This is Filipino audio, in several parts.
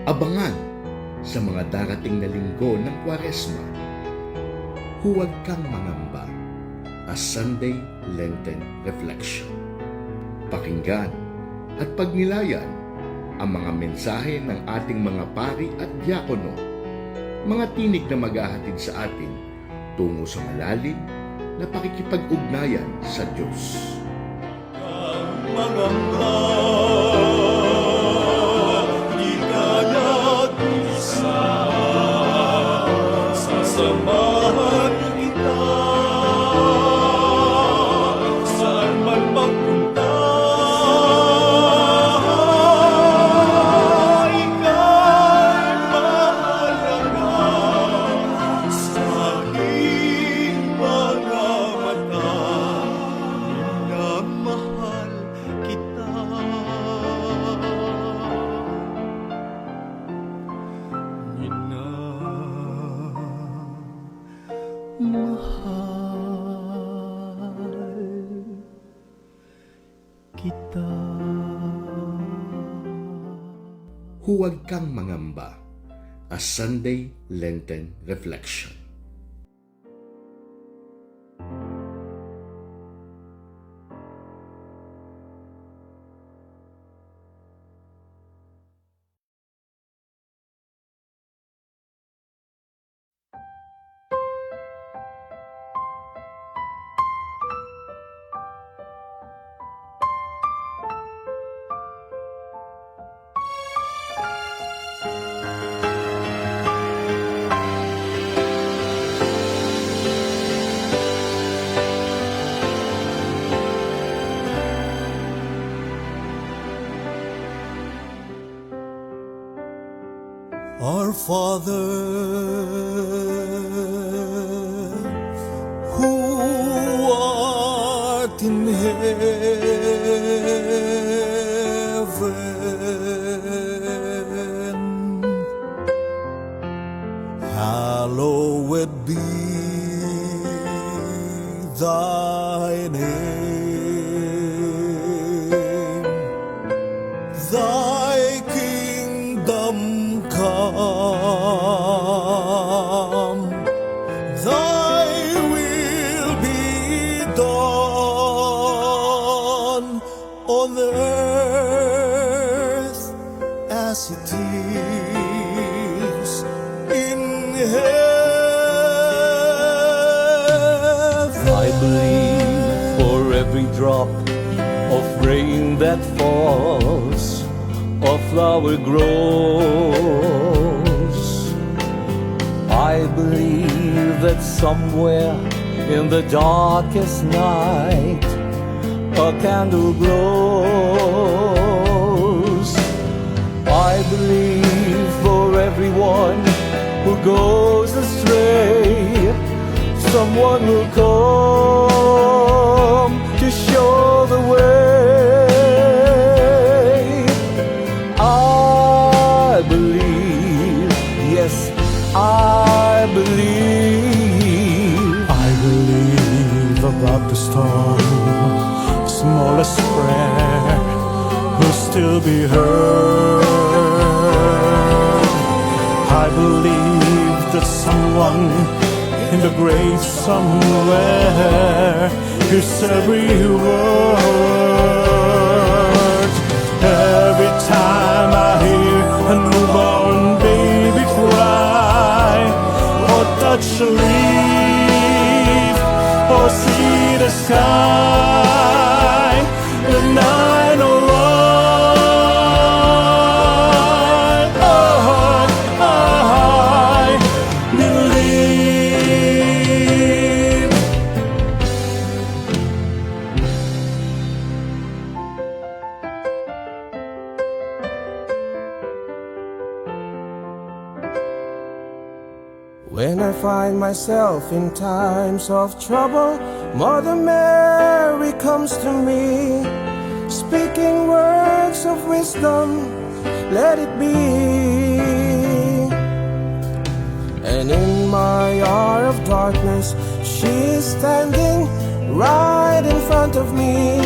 Abangan sa mga darating na linggo ng Kwaresma. Huwag kang mangamba, a Sunday Lenten Reflection. Pakinggan at pagnilayan ang mga mensahe ng ating mga pari at diakono, mga tinig na maghahatid sa atin tungo sa malalim na pakikipag-ugnayan sa Diyos. Sasamahan kita saan man magpunta. Ika'y mahalaga sa aking mga mata. Minamahal kita. Mahal kita. Huwag kang mangamba, a Sunday Lenten Reflection. Our Father, who art in heaven, hallowed be thy name. Thy kingdom come, thy will be done on earth as it is in heaven. I believe for every drop of rain that falls, a flower grows. I believe that somewhere in the darkest night a candle glows. I believe for everyone who goes astray, someone will come to show the way. I believe, yes, I believe. I believe above the storm, smallest prayer will still be heard. I believe that someone in the grave somewhere hears every word. Every time I hear a newborn baby cry, or touch a leaf, or see the sky, then I know I believe. When I find myself in times of trouble, Mother Mary comes to me, speaking words of wisdom, let it be. And in my hour of darkness, she is standing right in front of me,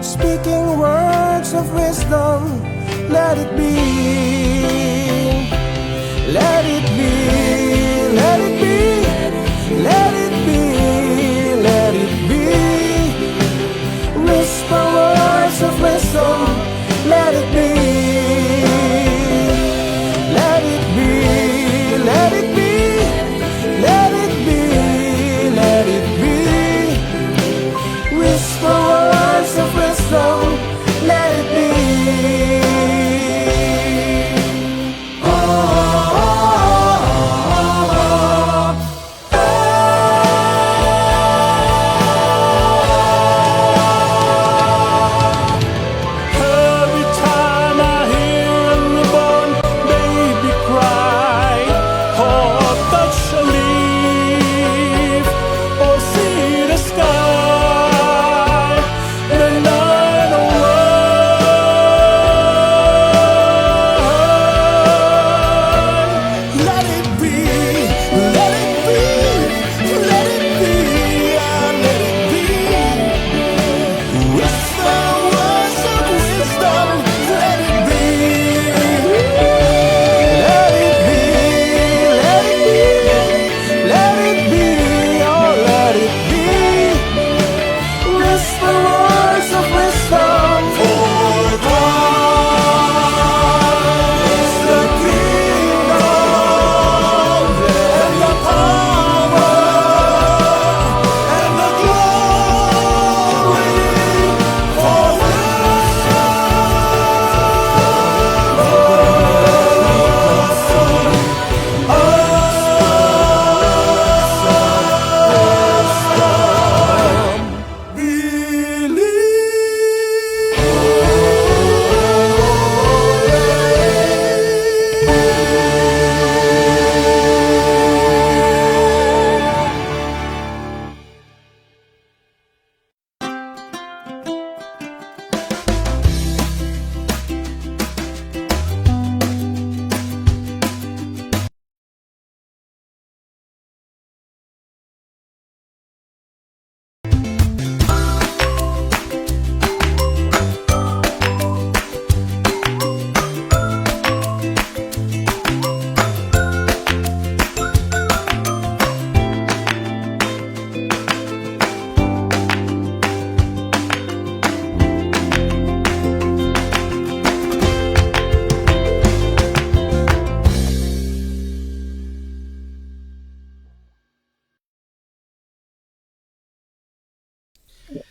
speaking words of wisdom, let it be. Let it be, let it be, let it be, let it be. Whisper words of wisdom, let it be. Let it be, let it be, let it be, let it be. Whisper words of wisdom, let it be. Every time I hear a newborn baby cry, or touch a leaf, or see the sky, then I know why. Let it be, let it be, let it be, yeah, let it be. Whisper words of wisdom, let it be. Let it be, let it be, let it be, oh let it be. Whisper words of wisdom, for thine is the kingdom and the power and the glory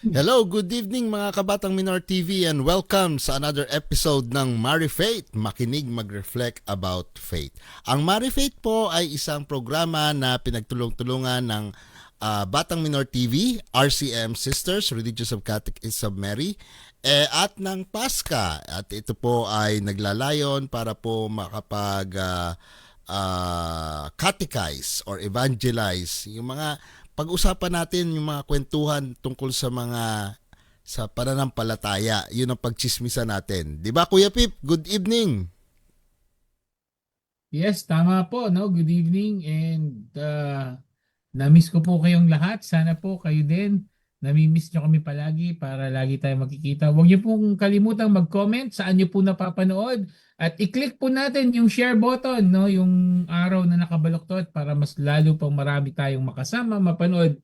Hello, good evening mga Kabatang Minor TV and welcome sa another episode ng Mari Faith, makinig mag-reflect about faith. Ang Mari Faith po ay isang programa na pinagtulong-tulungan ng Batang Minor TV, RCM Sisters, Religious of Catechism of Mary, at ng Pasca. At ito po ay naglalayon para po makapag catechize or evangelize yung mga pag-usapan natin, yung mga kwentuhan tungkol sa pananampalataya. Yun ang pagchismisa natin. 'Di ba Kuya Pip? Good evening. Yes, tama po, no? Good evening and na-miss ko po kayong lahat. Sana po kayo din. Nami-miss nyo kami palagi para lagi tayo magkikita. Huwag niyo pong kalimutang mag-comment saan niyo po napapanood at i-click po natin yung share button, no? Yung araw na nakabaluktot para mas lalo pang marami tayong makasama, mapanood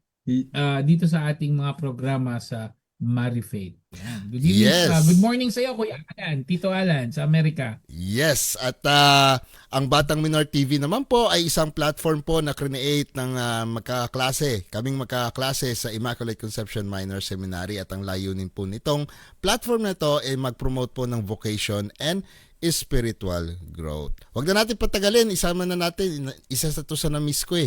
dito sa ating mga programa sa Mari Faith. Yan. Good evening. Yes. Good morning sa iyo, Kuya Alan, Tito Alan sa Amerika. Yes, at ang Batang Minor TV naman po ay isang platform po na create ng magkakaklase. Kaming magkakaklase sa Immaculate Conception Minor Seminary at ang layunin po nitong platform na ito ay mag-promote po ng vocation and spiritual growth. Huwag na natin patagalin, isama na natin, isa sa to sa na-miss ko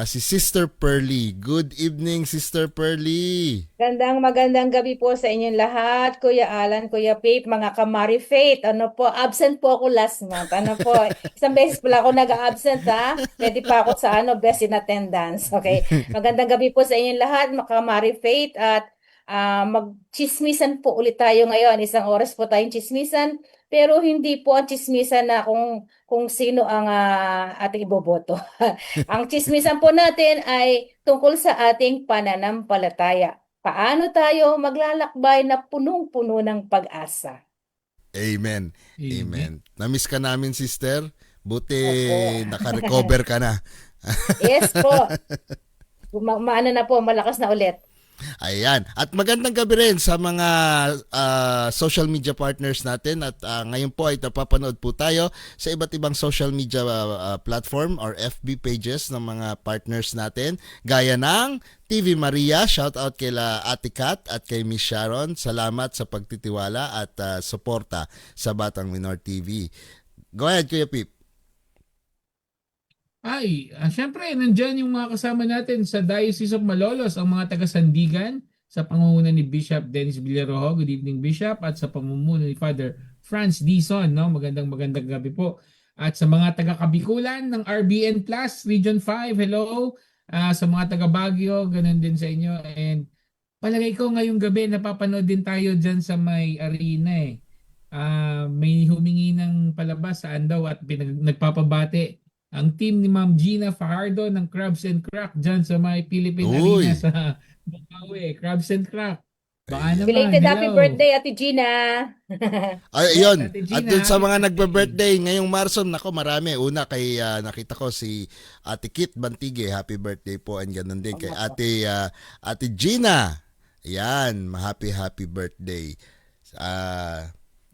si Sister Pearly. Good evening, Sister Pearly. Magandang gabi po sa inyong lahat, Kuya Alan, Kuya Pape, mga Kamari Faith. Ano po, absent po ako last month. Ano po, isang beses pala ako nag-absent ha. Pwede pa ako sa best in attendance. Okay. Magandang gabi po sa inyong lahat, mga Kamari Faith. At magchismisan po ulit tayo ngayon. Isang oras po tayong chismisan. Pero hindi po ang chismisan na kung sino ang ating iboboto. Ang chismisan po natin ay tungkol sa ating pananampalataya. Paano tayo maglalakbay na punong-puno ng pag-asa? Amen. Amen. Na-miss ka namin, Sister. Buti Opo. naka-recover ka na. Yes po. Maano na po, malakas na ulit. Ayan. At magandang gabi rin sa mga social media partners natin. At ngayon po ay napapanood po tayo sa iba't ibang social media platform or FB pages ng mga partners natin. Gaya ng TV Maria, shout out kay Ate Kat at kay Miss Sharon. Salamat sa pagtitiwala at suporta sa Batang Minor TV. Go ahead, Kuya Pip. Syempre, nandyan yung mga kasama natin sa Diocese of Malolos, ang mga taga-Sandigan, sa pangunguna ni Bishop Dennis Villarojo. Good evening, Bishop. At sa pamumuno ni Father Franz Dizon, no? Magandang gabi po. At sa mga taga-Kabikulan ng RBN Plus, Region 5, hello. Sa mga taga-Baguio, ganun din sa inyo. And palagay ko ngayong gabi, napapanood din tayo dyan sa may arena eh. May humingi ng palabas sa Andaw at nagpapabate ang team ni Ma'am Gina Fajardo ng Crabs and Crack dyan sa may Philippine Uy. Arena sa Bukawi. Crabs and Crack. Baka naman, Belated happy hello. birthday, Ate Gina. Ay, yun. Ate Gina, At dun sa mga happy nagbe-birthday ngayong Marso, nako marami. Una kay nakita ko si Ate Kit Bantige, happy birthday po, and ganun din kay Ate Gina. Ayan, happy birthday.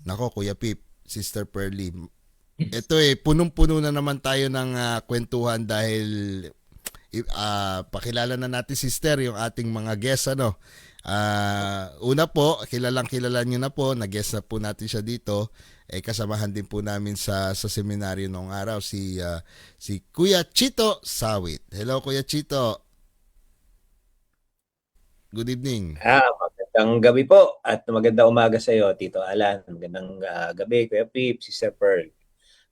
Nako Kuya Pip, Sister Pearly. Ito punong-puno na naman tayo ng kwentuhan dahil pakilala na natin, sister, yung ating mga guests, ano. Una po, kilala nyo na po, nag-guest na po natin siya dito. Kasamahan din po namin sa seminaryo noong araw si Kuya Chito Sawit. Hello Kuya Chito. Good evening. Magandang gabi po at magandang umaga sa iyo, Tito Alan. Magandang gabi, Kuya Pip, Sister Pearl.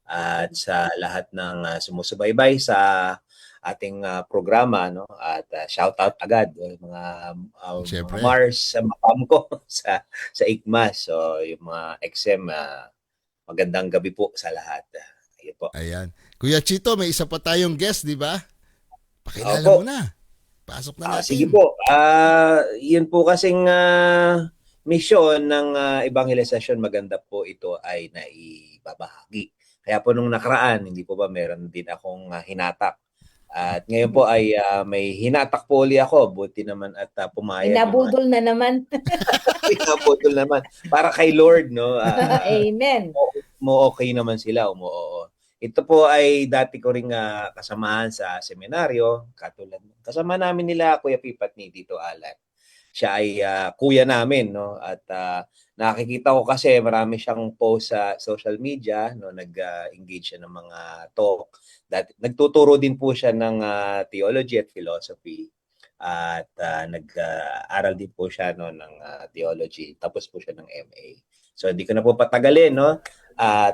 At sa lahat ng sumusubaybay sa ating programa, no? At shout out agad mga Siyempre. Mars sa mapam ko sa ICMAS. So yung mga XM, magandang gabi po sa lahat. Ayun po. Ayan. Kuya Chito, may isa pa tayong guest, di ba? Pakilala Opo. mo na. Pasok na natin. Sige po. Yun po kasing mission ng evangelization, maganda po ito ay naibabahagi. Kaya po nung nakaraan, hindi po ba meron din akong hinatak. At ngayon po ay may hinatak po uli ako. Buti naman at pumayag. Inabudol na naman. Pinabudol naman. Para kay Lord, no? Amen. Okay naman sila. Oo. Ito po ay dati ko ring kasamahan sa seminaryo. Kasama namin nila Kuya Pipat ni Tito Alan. Siya ay kuya namin, no? At nakikita ko kasi marami siyang post sa social media, no? Nag-engage siya ng mga talk. Nagtuturo din po siya ng theology at philosophy. At nag-aral din po siya, no, ng theology. Tapos po siya ng MA. So hindi ko na po patagalin, no?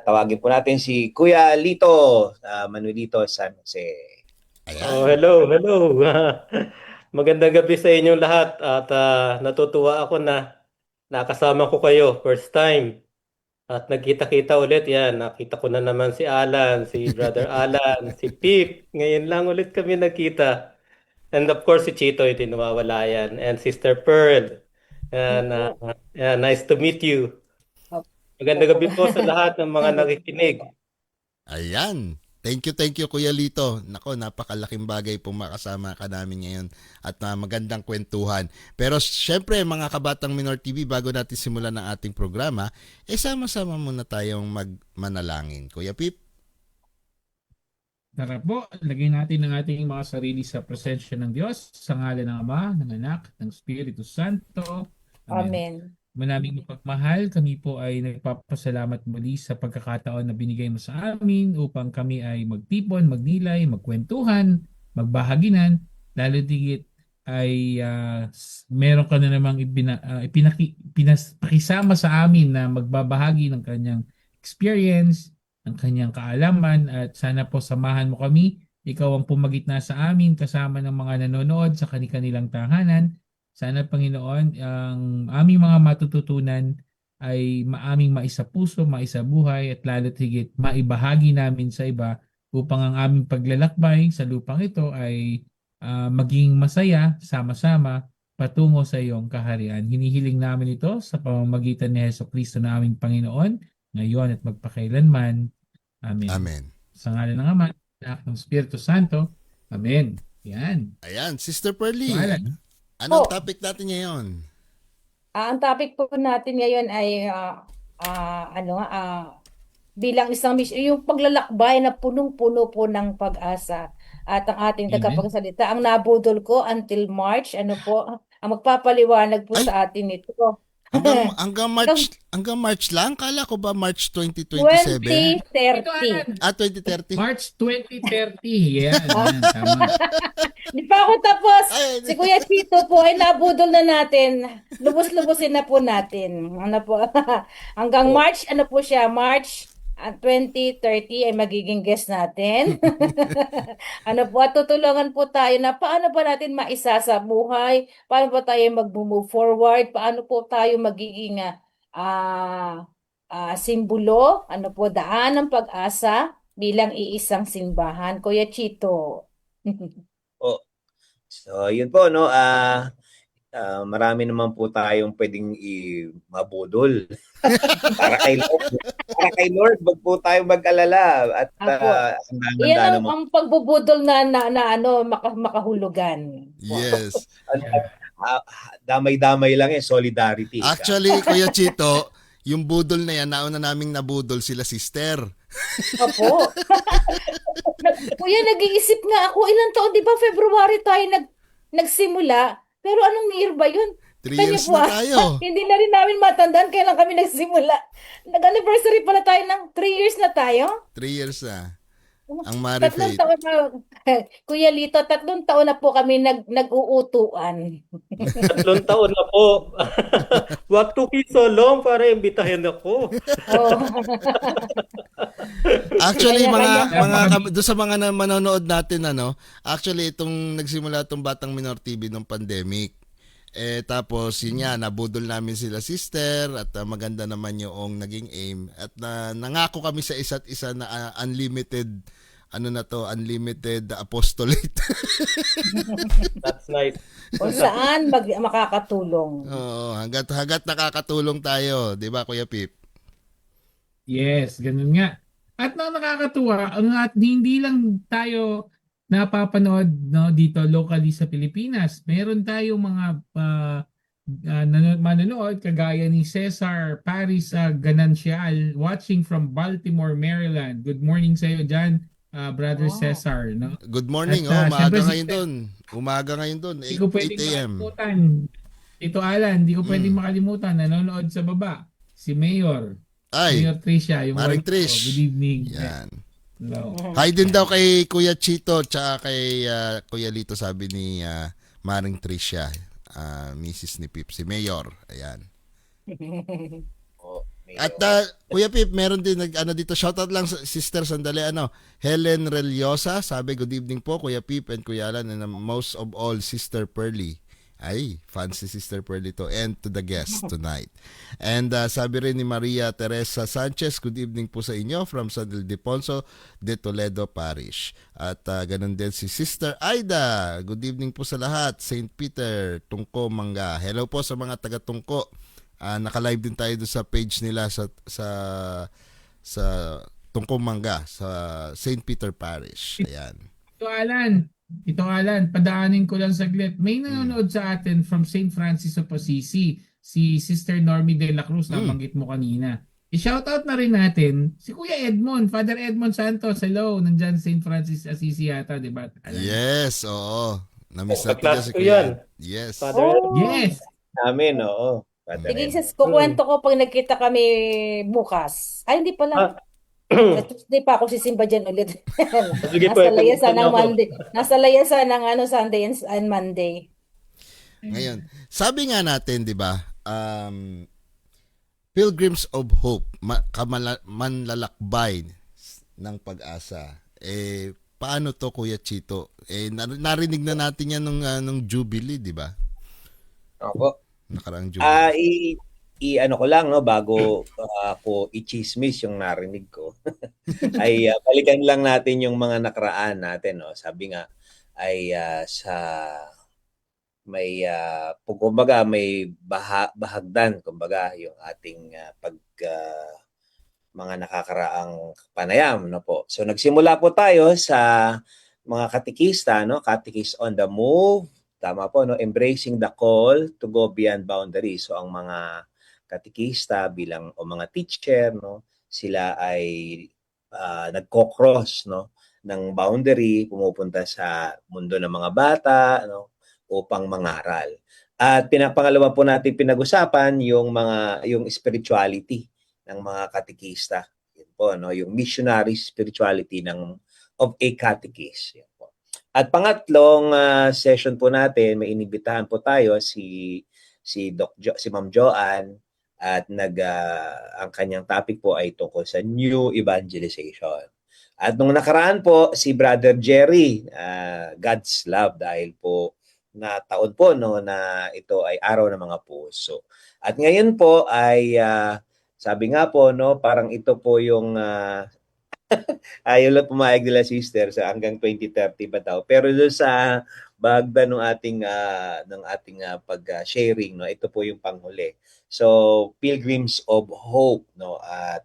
Tawagin po natin si Kuya Lito Manuelito San Jose. Ayan. Hello. Magandang gabi sa inyong lahat at natutuwa ako na nakasama ko kayo first time. At nagkita-kita ulit yan. Nakita ko na naman si Alan, si Brother Alan, si Pip. Ngayon lang ulit kami nagkita. And of course si Chito, hindi nawawala yan. And Sister Pearl. And, nice to meet you. Magandang gabi po sa lahat ng mga nakikinig. Ayan. Thank you Kuya Lito. Nako, napakalaking bagay pong makasama ka namin ngayon at magandang kwentuhan. Pero syempre mga Kabatang Minor TV, bago natin simulan ang ating programa, sama-sama muna tayong magmanalangin. Kuya Pip? Tara po, lagay natin ang ating mga sarili sa presensya ng Diyos, sa ngalan ng Ama, ng Anak, ng Espiritu Santo. Amen. Manaming mapagmahal, kami po ay nagpapasalamat muli sa pagkakataon na binigay mo sa amin upang kami ay magtipon, magnilay, magkwentuhan, magbahaginan, lalo tigit ay meron ka na namang pakisama sa amin na magbabahagi ng kanyang experience, ng kanyang kaalaman, at sana po samahan mo kami. Ikaw ang pumagitna sa amin kasama ng mga nanonood sa kanilang tahanan. Sana, Panginoon, ang aming mga matututunan ay maaming maisapuso, maisabuhay, at lalo't higit maibahagi namin sa iba upang ang aming paglalakbay sa lupang ito ay maging masaya, sama-sama, patungo sa iyong kaharian. Hinihiling namin ito sa pamamagitan ni Jesucristo na aming Panginoon, ngayon at magpakailanman. Amen. Amen. Sa ngalan ng Ama, at ng Espiritu Santo. Amen. Yan. Ayan, Sister Pearly. So, Alan. Anong Po. topic natin ngayon? Ang topic po natin ngayon ay bilang isang yung paglalakbay na punong-puno po ng pag-asa. At ang ating Amen. tagapagsalita, ang nabudol ko until March, ang magpapaliwanag po Ay. sa atin ito. Hanggang March lang? Kala ko ba March 2027? Ito, 2030. Alan. 2030? March 2030. Yan. Yan. Tama. Di pa ako tapos. Ay, Si Kuya Chito po ay nabudol na natin. Lubos-lubosin na po natin. Hanggang March, po siya? March 2030 ay magiging guest natin. At tutulungan po tayo na paano ba natin maisa sa buhay, paano ba tayo mag-move forward, paano po tayo magiging simbolo, daan ng pag-asa bilang iisang simbahan. Kuya Chito. So, yun po, no? Marami naman po tayong pwedeng mabudol. para kay Lord, wag po tayo mag-alala. At Apo. handa Iyan naman. ang pagbubudol na makahulugan. yes. Damay-damay lang solidarity. Actually, Kuya Chito, yung budol na yan, nauna naming nabudol sila sister. Opo. Kuya, nag-iisip nga ako, ilang taon, di ba February tayo nagsimula? Pero anong year ba yun? 3 Kanya years po, na tayo. Hindi na rin namin matandaan kailan kami nagsimula. Nag-anniversary pala tayo ng 3 years na tayo. 3 years na. Ang 3 Marifate. taon na, Kuya Lito, 3 taon na po kami nag-uutuan. 3 taon na po. What took you so long para imbitahin ako? Oh. Actually, Kanya-kanya. doon sa mga manonood natin, actually, itong nagsimula itong Batang Minor TV nung pandemic. Tapos, yun nga, nabudol namin sila sister at maganda naman yung naging aim. At nangako kami sa isa't isa na unlimited, unlimited apostolate. That's nice. Kung saan makakatulong. Oo, hanggat nakakatulong tayo, 'di ba Kuya Pip? Yes, ganun nga. At nakakatuwa, at hindi lang tayo napapanood dito locally sa Pilipinas. Meron tayong mga manonood kagaya ni Cesar Paris Ganancial watching from Baltimore, Maryland. Good morning sa iyo dyan, Brother Wow. Cesar. No? Good morning. At, syempre, Umaga ngayon doon. Hindi ko 8 pwedeng a.m. makalimutan. Ito Alan, hindi ko pwedeng makalimutan. Nanonood sa baba. Si Mayor. Ay, Mayor Tricia. Yung Maring wife ko. Trish. Good evening. yan. Hello. Hi din daw kay Kuya Chito tsaka kay Kuya Lito, sabi ni Maring Tricia, Mrs. ni Pip, si Mayor. Ayan. Oh, At Kuya Pip, meron din dito, shoutout lang sister sandali, Helen Reliosa, sabi good evening po Kuya Pip and Kuya Alan, and most of all Sister Pearly. Ay, fancy Sister Pearly to, and to the guest tonight. And sabi rin ni Maria Teresa Sanchez, good evening po sa inyo from San Ildefonso de Toledo Parish. At ganun din si Sister Aida, good evening po sa lahat, St. Peter, Tungko, Manga. Hello po sa mga taga-Tungko. Naka-live din tayo doon sa page nila sa Tungko, Manga, sa St. Peter Parish. Ayan. Ito Alan, padaanin ko lang saglit. May nanonood sa atin from St. Francis of Assisi, si Sister Normie de la Cruz, nabanggit mo kanina. I-shoutout na rin natin si Kuya Edmond, Father Edmond Santos. Hello, nandyan St. Francis Assisi yata, di ba? Alan? Yes, oo. Na-miss natin Kaklase si ko Kuya. yan. Yes. Father, Yes! namin, oo. Sige, kukwento ko pag nagkita kami bukas. Ay, hindi pala. Sa Tuesday pa ako sisimba dyan ulit. Sige po, Nasa layasan pupunta ng ako. Monday. Nasa layasan ng Sunday and Monday. Ngayon, sabi nga natin, di ba, Pilgrims of Hope, manlalakbay ng pag-asa. Paano to Kuya Chito? Narinig na natin yan nung Jubilee, di ba? Opo. Nakaraang Jubilee. Ano ko lang, no, bago ako i-chismis yung narinig ko, ay balikan lang natin yung mga nakaraan natin. No? Sabi nga, ay kumbaga may bahagdan, kumbaga yung ating mga nakakaraang panayam, no po. So nagsimula po tayo sa mga katikista, no? Catechist on the Move. Tama po, no? Embracing the call to go beyond boundaries. So ang mga katikista bilang o mga teacher, no? Sila ay nagko-cross, no? Ng boundary, pumupunta sa mundo ng mga bata, no? Upang mangaral. At pangalawa po natin pinag-usapan yung spirituality ng mga katekista. Yun po, no? Yung missionary spirituality of a catechist. Yun po. At pangatlong session po natin, may inibitahan po tayo si Ma'am Joanne at ang kanyang topic po ay tungkol sa new evangelization. At nung nakaraan po si Brother Jerry, God's Love, dahil po na taon po no na ito ay araw ng mga puso. At ngayon po ay sabi nga po no, parang ito po yung ayaw lang pumayag nila sister sa hanggang 2030 ba daw. Pero doon sa bagda ng ating pag-sharing no, ito po yung panghuli. So Pilgrims of Hope no, at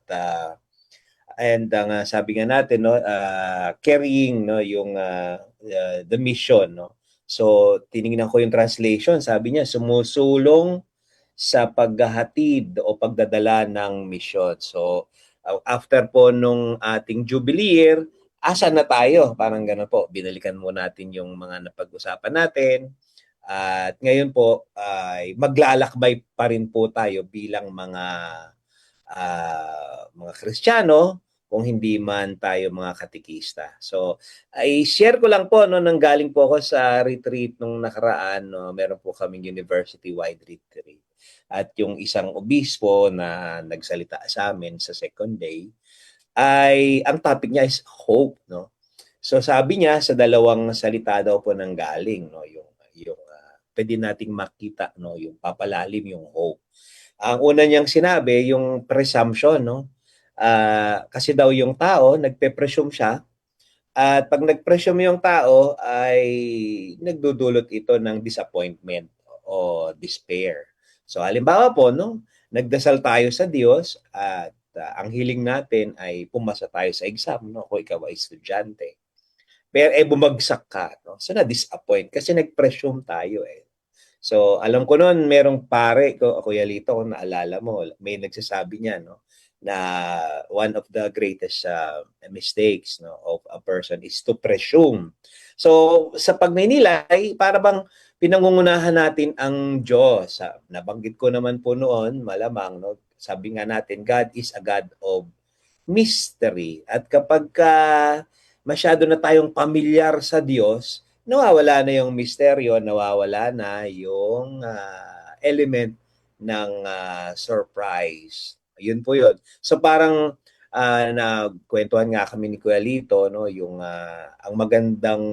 and ang sabi nga natin no, carrying no yung the mission no. So tiningnan ko yung translation, sabi niya sumusulong sa paghahatid o pagdadala ng misyon. So after po nung ating Jubilee year, asan na tayo? Parang gano'n po. Binalikan mo natin yung mga napag-usapan natin. At ngayon po ay maglalakbay pa rin po tayo bilang mga Kristiyano, kung hindi man tayo mga katikista. So, i-share ko lang po no, nang galing po ako sa retreat nung nakaraan, no, meron po kaming university-wide retreat. At yung isang obispo na nagsalita sa amin sa second day, ay ang topic niya is hope, no. So, sabi niya sa dalawang salita daw po nang galing, no, yung pwede nating makita, no, yung papalalim yung hope. Ang una niyang sinabi, yung presumption, no. Kasi daw yung tao, nagpe-presume siya. At pag nag-presume yung tao, ay nagdudulot ito ng disappointment o despair. So halimbawa po, no, nagdasal tayo sa Diyos at ang hiling natin ay pumasa tayo sa exam, no, kung ikaw ay estudyante. Pero bumagsak ka, no? So na-disappoint kasi nag-presume tayo eh. So alam ko noon, merong pare ko, Kuya Lito, kung naalala mo, may nagsasabi niya, no, na one of the greatest mistakes no, of a person is to presume. So sa pagninilay, para bang pinangungunahan natin ang Diyos. Nabanggit ko naman po noon, malamang, no, sabi nga natin, God is a God of mystery. At kapag masyado na tayong pamilyar sa Diyos, nawawala na yung misteryo, nawawala na yung element ng surprise. Yun po yun. So parang nagkwentuhan nga kami ni Kuya Lito, no, yung ang magandang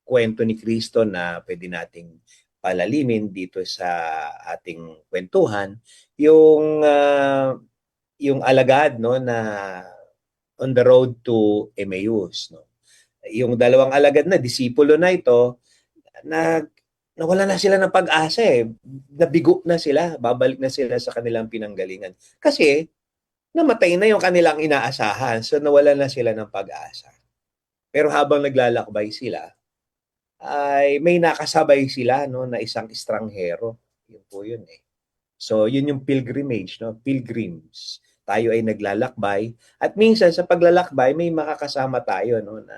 kwento ni Kristo na pwede nating palalimin dito sa ating kwentuhan, yung alagad no na on the road to Emmaus, no. Yung dalawang alagad na disipulo na ito, nawala na sila ng pag-asa eh. Nabigo na sila, babalik na sila sa kanilang pinanggalingan. Kasi namatay na yung kanilang inaasahan, so nawala na sila ng pag-asa. Pero habang naglalakbay sila, ay may nakasabay sila no na isang estranghero. Yun po yun eh. So yun yung pilgrimage, no? Pilgrims. Tayo ay naglalakbay at minsan sa paglalakbay may makakasama tayo no na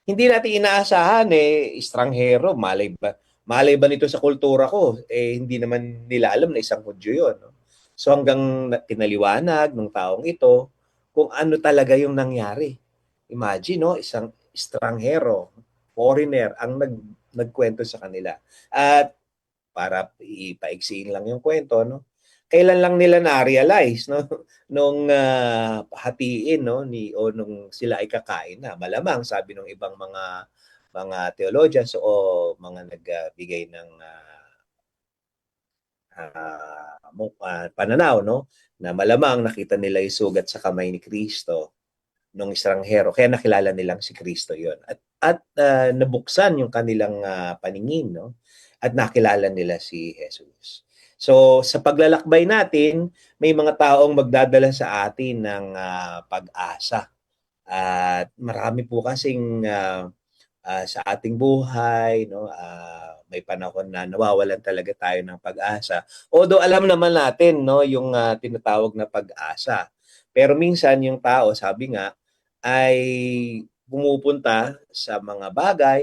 hindi natin inaasahan eh, estranghero, malay ba nito sa kultura ko? Hindi naman nila alam na isang Hudyo yun. No? So hanggang pinaliwanag ng taong ito kung ano talaga yung nangyari. Imagine, no, isang estranghero, foreigner, ang nagkwento sa kanila. At para ipaiksiin lang yung kwento, no? Kailan lang nila na-realize no nung hatiin no nung sila ay kakain na, malamang sabi ng ibang mga theologians o mga nagbigay ng pananaw no na malamang nakita nila yung sugat sa kamay ni Kristo nung estranghero, kaya nakilala nilang si Kristo yon at nabuksan yung kanilang paningin no at nakilala nila si Jesus. So sa paglalakbay natin, may mga taong magdadala sa atin ng pag-asa. At marami po kasing sa ating buhay, no, may panahon na nawawalan talaga tayo ng pag-asa. Although alam naman natin, no, yung tinatawag na pag-asa. Pero minsan yung tao, sabi nga, ay pumupunta sa mga bagay,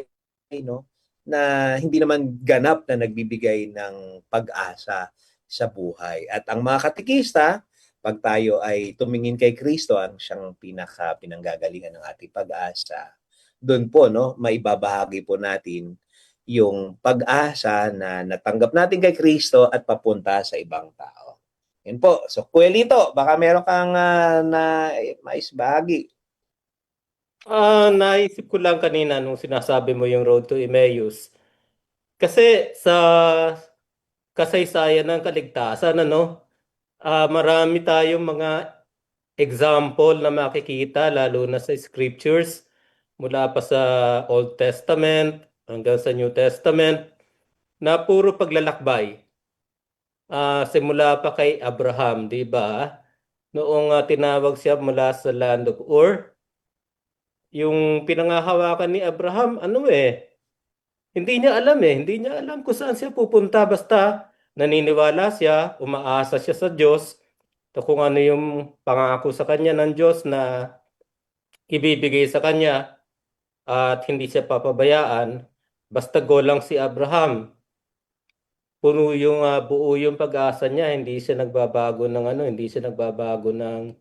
no, na hindi naman ganap na nagbibigay ng pag-asa sa buhay. At ang mga katikista, pag tayo ay tumingin kay Kristo, ang siyang pinanggagalingan ng ating pag-asa, doon po, no, maibabahagi po natin yung pag-asa na natanggap natin kay Kristo at papunta sa ibang tao. Yan po. So, Kuya Lito, baka meron kang maisbahagi. Naisip ko lang kanina nung sinasabi mo yung Road to Emmaus. Kasi sa kasaysayan ng kaligtasan, marami tayong mga example na makikita, lalo na sa scriptures, mula pa sa Old Testament hanggang sa New Testament, na puro paglalakbay. Simula pa kay Abraham, di ba? Noong tinawag siya mula sa land of Ur, yung pinangahawakan ni Abraham, hindi niya alam Hindi niya alam kung saan siya pupunta. Basta naniniwala siya, umaasa siya sa Diyos, kung ano yung pangako sa kanya ng Diyos na ibibigay sa kanya at hindi siya papabayaan. Basta go lang si Abraham. Puno yung buo yung pag-asa niya, hindi siya nagbabago ng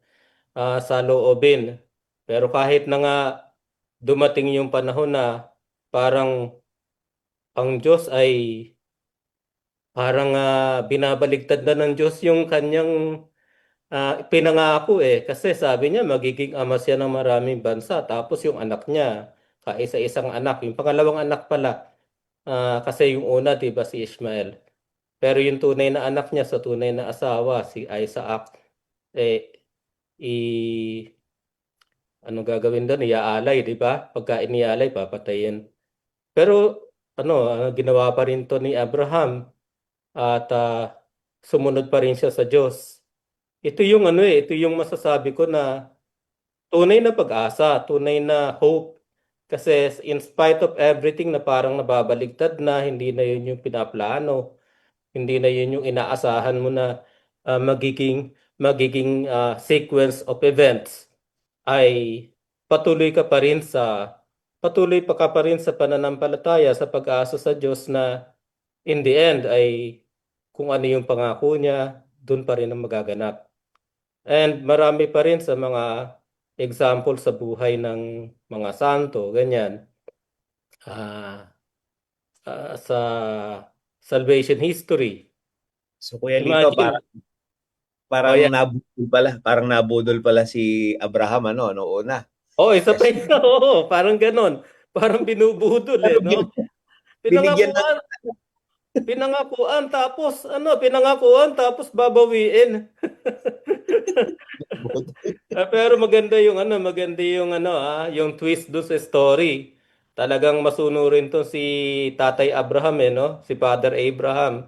saloobin. Pero kahit na nga dumating yung panahon na parang ang Diyos ay parang binabaligtad na ng Diyos yung kanyang pinangako Kasi sabi niya magiging ama siya ng maraming bansa. Tapos yung anak niya, kaisa-isang anak. Yung pangalawang anak pala, kasi yung una, diba, si Ishmael. Pero yung tunay na anak niya sa tunay na asawa, si Isaac, anong gagawin doon? Iaalay, di ba? Pagka inialay, papatayin. Pero ginawa pa rin to ni Abraham at sumunod pa rin siya sa Diyos. Ito yung ito yung masasabi ko na tunay na pag-asa, tunay na hope. Kasi in spite of everything na parang nababaligtad na, hindi na yun yung pinaplano, hindi na yun yung inaasahan mo na magiging sequence of events, ay patuloy ka pa rin sa pananampalataya, sa pag-asa sa Diyos na in the end ay kung ano yung pangako niya, doon pa rin ang magaganap. And marami pa rin sa mga example sa buhay ng mga santo, ganyan. Sa salvation history. So, Kuya Lito, Imagine, parang nabudol pala si Abraham noong una. isa pa yun. Parang ganon. Parang binubudol no? Binigyan Pinangakuan tapos babawiin. Pero maganda yung yung twist do sa story. Talagang masunurin to si Tatay Abraham no? Si Father Abraham.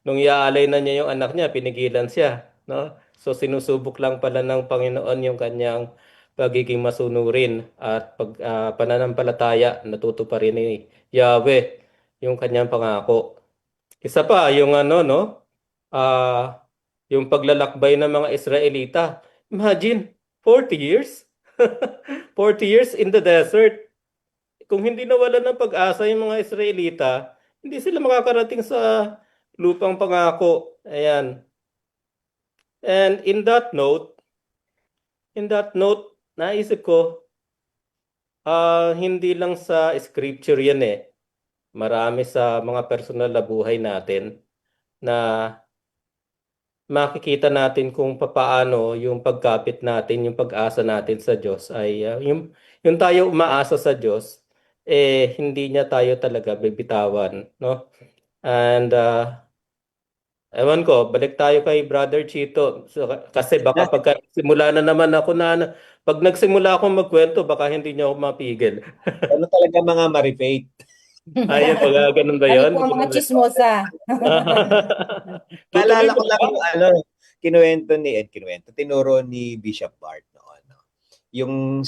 Nung iaalay na niya yung anak niya, pinigilan siya, no? So sinusubok lang pala ng Panginoon yung kanyang pagiging masunurin at pananampalataya, natutuparin ni Yahweh yung kanyang pangako. Isa pa yung yung paglalakbay ng mga Israelita. Imagine, 40 years? 40 years in the desert. Kung hindi nawalan ng pag-asa yung mga Israelita, hindi sila makakarating sa lupang pangako. Ayan. And in that note, naisip ko, hindi lang sa scripture yan Marami sa mga personal na buhay natin na makikita natin kung papaano yung pagkapit natin, yung pag-asa natin sa Diyos ay yung tayo umaasa sa Diyos, hindi niya tayo talaga bibitawan, no? And ewan ko, balik tayo kay Brother Chito. So, kasi baka pagka simula na naman ako pag nagsimula akong magkwento, baka hindi niya ako mapigil. Talaga mga Marifate. Ayun, pag ganun ba Kami yun? po ang mga Ganun ba yun? chismosa. Tutuloy Naalala mo ko lang ba? yung tinuro ni Bishop Bart noon, no? Yung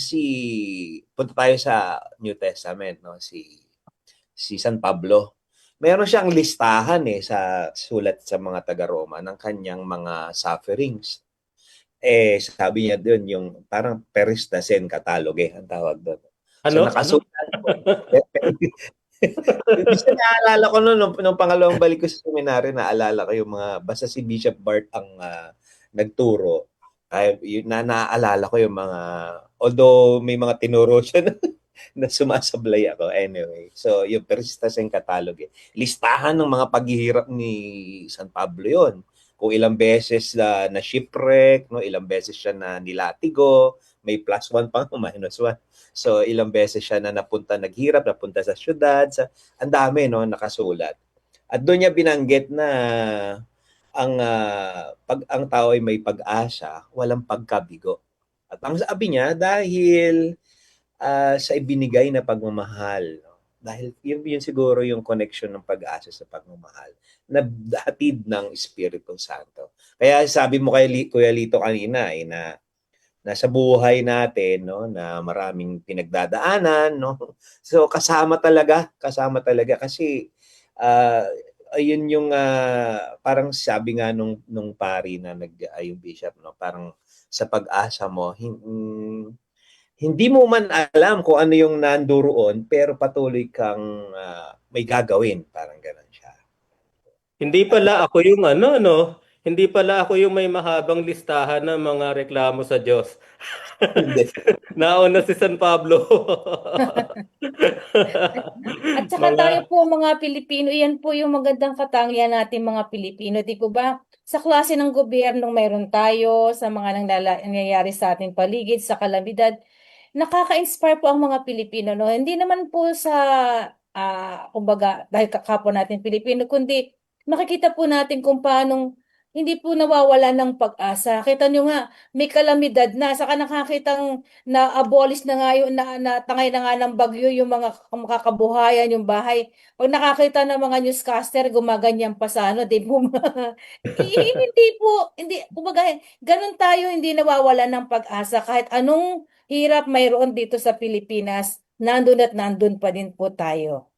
punta tayo sa New Testament, no? Si San Pablo. Meron siyang listahan sa sulat sa mga taga-Roma ng kanyang mga sufferings. Sabi niya doon yung parang Peristasen Catalogue ang tawag doon. So Ano? nakasulat po. Minsan naalala ko nung pangalawang balik ko sa seminaryo, naalala ko yung mga, basta si Bishop Bart ang nagturo. Naaalala ko yung mga, although may mga tinuro siya na sumasablay ako. Anyway, so yung Persistas and Catalogue, listahan ng mga paghihirap ni San Pablo yon. Kung ilang beses na shipwreck, no, ilang beses siya na nilatigo, may +1 pa, -1. So ilang beses siya na naghirap, napunta sa syudad, ang dami no nakasulat. At doon niya binanggit na pag ang tao ay may pag-asa, walang pagkabigo. At ang sabi niya, dahil sa ibinigay na pagmamahal, no? Dahil yun siguro yung connection ng pag-asa sa pagmamahal na hatid ng Espiritu Santo. Kaya sabi mo kay Kuya Lito kanina na sa buhay natin, no, na maraming pinagdadaanan, no. So kasama talaga kasi ayun yung parang sabi nga nung pari na yung bishop, no, parang sa pag-asa mo hindi mo man alam kung ano yung nandoon, pero patuloy kang may gagawin, parang gano'n siya. Hindi pala ako yung ano, no? Hindi pala ako yung may mahabang listahan ng mga reklamo sa Diyos. Hindi. Nauna si San Pablo. At saka Mga tayo po mga Pilipino, yan po yung magandang katangian natin mga Pilipino, di po ba? Sa klase ng gobyernong mayroon tayo, sa mga nangyayari sa ating paligid, sa kalamidad, nakaka-inspire po ang mga Pilipino, no? Hindi naman po sa, kumbaga, dahil kapwa natin Pilipino, kundi makikita po natin kung paanong hindi po nawawala ng pag-asa. Kita nyo nga, may kalamidad na, saka nakakitang na-abolish na nga yung, natangay na nga ng bagyo yung mga makakabuhayan, yung bahay. Pag nakakita ng mga newscaster, gumaganyan pa sa ano, di po, hindi po, hindi, kumbaga, ganun tayo, hindi nawawala ng pag-asa. Kahit anong hirap mayroon dito sa Pilipinas, nandun at nandun pa din po tayo.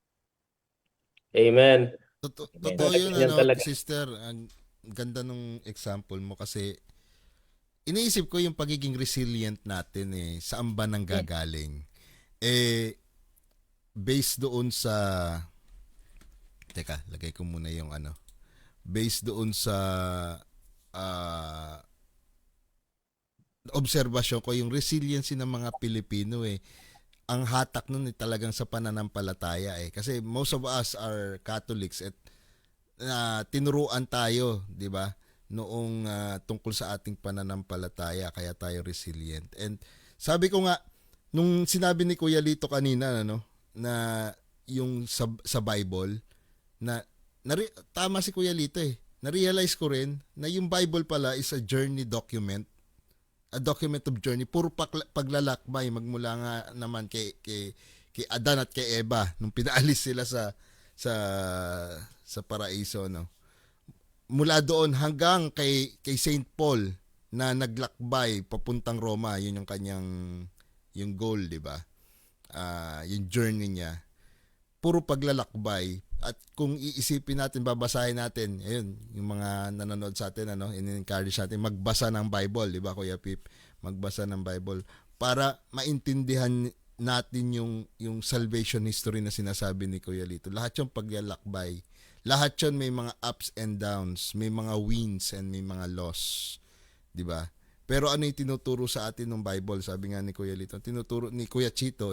Amen. Totoo yun, Yan talaga. sister. Ang ganda nung example mo kasi iniisip ko yung pagiging resilient natin saan ba nang gagaling. Based doon sa teka, lagay ko muna yung based doon sa obserbasyon ko yung resiliency ng mga Pilipino ang hatak nun talagang sa pananampalataya kasi most of us are Catholics at tinuruan tayo, 'di ba? Noong tungkol sa ating pananampalataya kaya tayo resilient. And sabi ko nga nung sinabi ni Kuya Lito kanina na yung sa Bible tama si Kuya Lito Na-realize ko rin na yung Bible pala is a journey document. A document of journey, puro paglalakbay magmula nga naman kay Adan at kay Eva nung pinaalis sila sa paraiso mula doon hanggang kay Saint Paul na naglakbay papuntang Roma, yun yung kanyang yung goal, di ba? Yung journey niya puro paglalakbay. At kung iisipin natin, babasahin natin, ayun, yung mga nanonood sa atin, in-encourage natin, magbasa ng Bible, di ba, Kuya Pip? Magbasa ng Bible para maintindihan natin yung salvation history na sinasabi ni Kuya Lito. Lahat yung paglalakbay. Lahat yun may mga ups and downs, may mga wins and may mga loss. Di ba? Pero ano yung tinuturo sa atin ng Bible? Sabi nga ni Kuya Lito, tinuturo ni Kuya Chito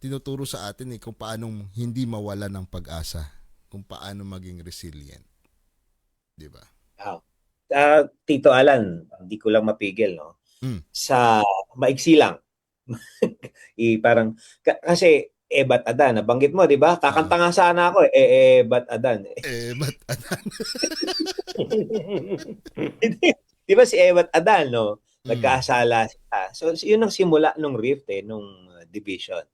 tinuturo sa atin kung paano hindi mawala ng pag-asa, kung paano maging resilient. 'Di ba? Tito Alan, hindi ko lang mapigil sa maiksi lang. Parang kasi Ebat Adan, nabanggit mo, 'di ba? Kakanta nga sana ako Ebat Adan. Ebat Adan. 'Di ba si Ebat Adan, Nagkasala siya. So yun ang simula nung rift nung division.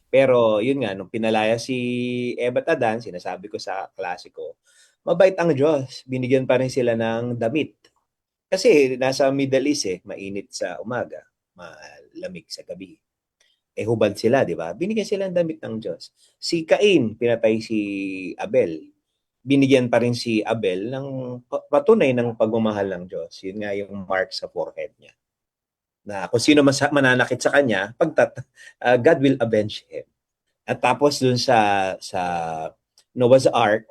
Pero yun nga, nung pinalaya si Eva at Adan, sinasabi ko sa klase ko, mabait ang Diyos. Binigyan pa rin sila ng damit. Kasi nasa Middle East mainit sa umaga, malamig sa gabi. Hubad sila, di ba? Binigyan sila ng damit ng Diyos. Si Cain, pinatay si Abel. Binigyan pa rin si Abel ng patunay ng pagmamahal ng Diyos. Yun nga yung mark sa forehead niya. Na kung sino mananakit sa kanya, God will avenge him. At tapos dun sa Noah's Ark,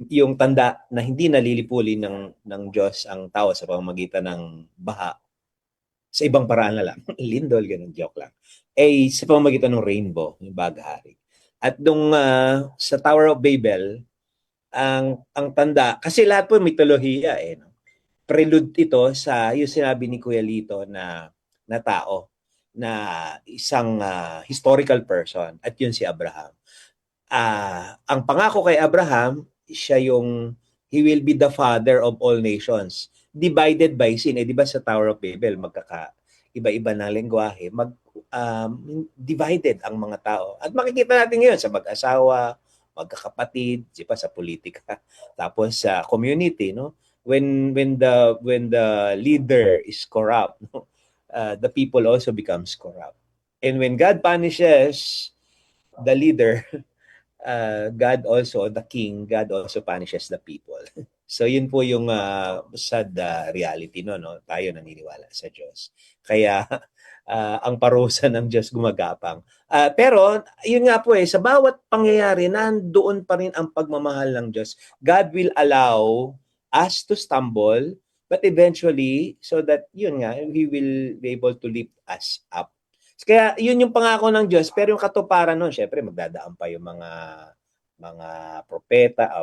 yung tanda na hindi nalilipuli ng Diyos ang tao sa pamamagitan ng baha, sa ibang paraan na lang. Lindol, ganun, joke lang. Sa pamamagitan ng rainbow, yung baghari. At nung sa Tower of Babel, ang tanda, kasi lahat po mitolohiya no? Prelude ito sa yung sinabi ni Kuya Lito na tao, na isang historical person, at yun si Abraham. Ang pangako kay Abraham, siya he will be the father of all nations. Divided by sin. Di ba sa Tower of Babel, iba-iba na lengguwahe, divided ang mga tao. At makikita natin ngayon sa mag-asawa, magkakapatid, di ba, sa politika, tapos sa community, no? When the leader is corrupt, no? The people also becomes corrupt. And when God punishes the leader, God also, the king, God also punishes the people. So yun po yung sad reality no. Tayo naniniwala sa Diyos. Kaya ang parusa ng Diyos gumagapang. Pero yun nga po sa bawat pangyayari nandoon pa rin ang pagmamahal ng Diyos. God will allow us to stumble, but eventually, so that yun nga, He will be able to lift us up. Kaya yun yung pangako ng Diyos, pero yung katuparan nun, syempre magdadaan pa yung mga propeta,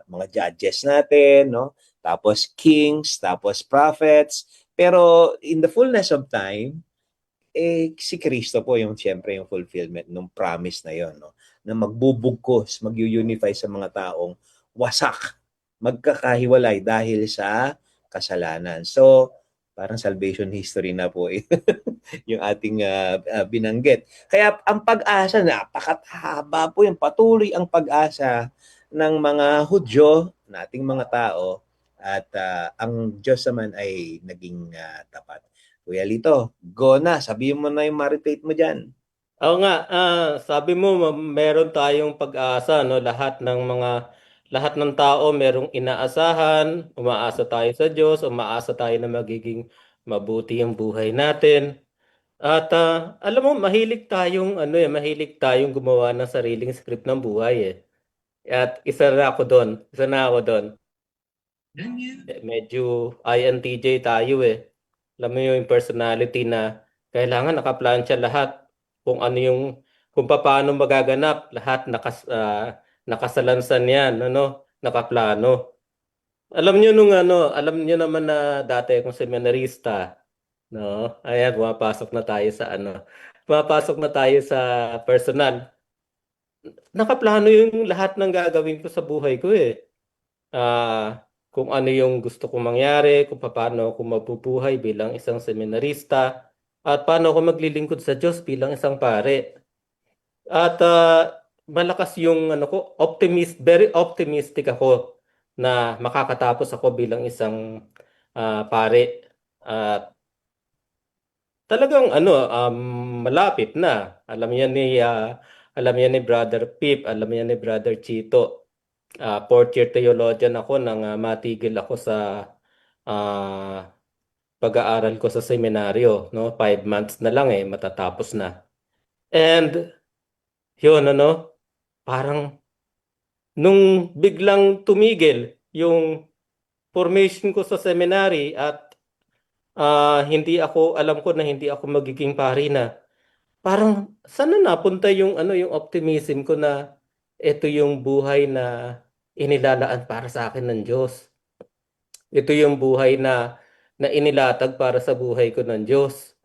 mga judges natin, no? Tapos kings, tapos prophets. Pero in the fullness of time, si Kristo po yung syempre yung fulfillment ng promise na yon, no? Na magbubugkos, mag-unify sa mga taong wasak, magkakahiwalay dahil sa kasalanan. So, parang salvation history na po yung ating binanggit. Kaya ang pag-asa, napakahaba po yung patuloy ang pag-asa ng mga Hudyo, nating mga tao, at ang Diyos naman ay naging tapat. Kuya Lito, go na. Sabihin mo na yung maritate mo dyan. Oo nga, sabi mo meron tayong pag-asa, no? Lahat ng tao merong inaasahan, umaasa tayo sa Diyos, umaasa tayo na magiging mabuti ang buhay natin. At alam mo, mahilig tayong gumawa ng sariling script ng buhay At isa na ako doon. Medyo INTJ tayo Alam mo yung personality na kailangan nakaplansya lahat kung paano magaganap, lahat nakasalansan yan, nakaplano. Alam niyo naman na dati akong seminarista, no? Ayan, pumapasok na tayo sa personal. Nakaplano yung lahat ng gagawin ko sa buhay ko Kung ano yung gusto kong mangyari, kung paano ako mabubuhay bilang isang seminarista, at paano ako maglilingkod sa Diyos bilang isang pare. At malakas yung very optimistic ako na makakatapos ako bilang isang pare. At talagang malapit na. Alam yan ni Brother Pip, alam yan ni Brother Chito. Fourth year theologian ako nang matigil ako sa pag-aaral ko sa seminaryo, no? 5 months na lang matatapos na. And yun parang nung biglang tumigil yung formation ko sa seminary at alam ko na hindi ako magiging pari na. Parang saan na napunta yung optimism ko na ito yung buhay na inilalaan para sa akin ng Diyos. Ito yung buhay na inilatag para sa buhay ko ng Diyos.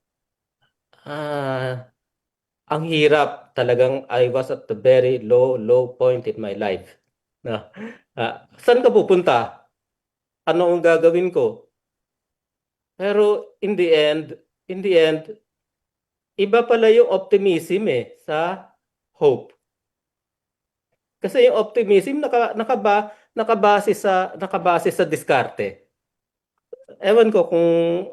Ang hirap talagang. I was at the very low point in my life. Saan ka pupunta? Ano ang gagawin ko? Pero in the end, iba pala yung optimism sa hope. Kasi yung optimism nakabase sa diskarte. Ewan ko kung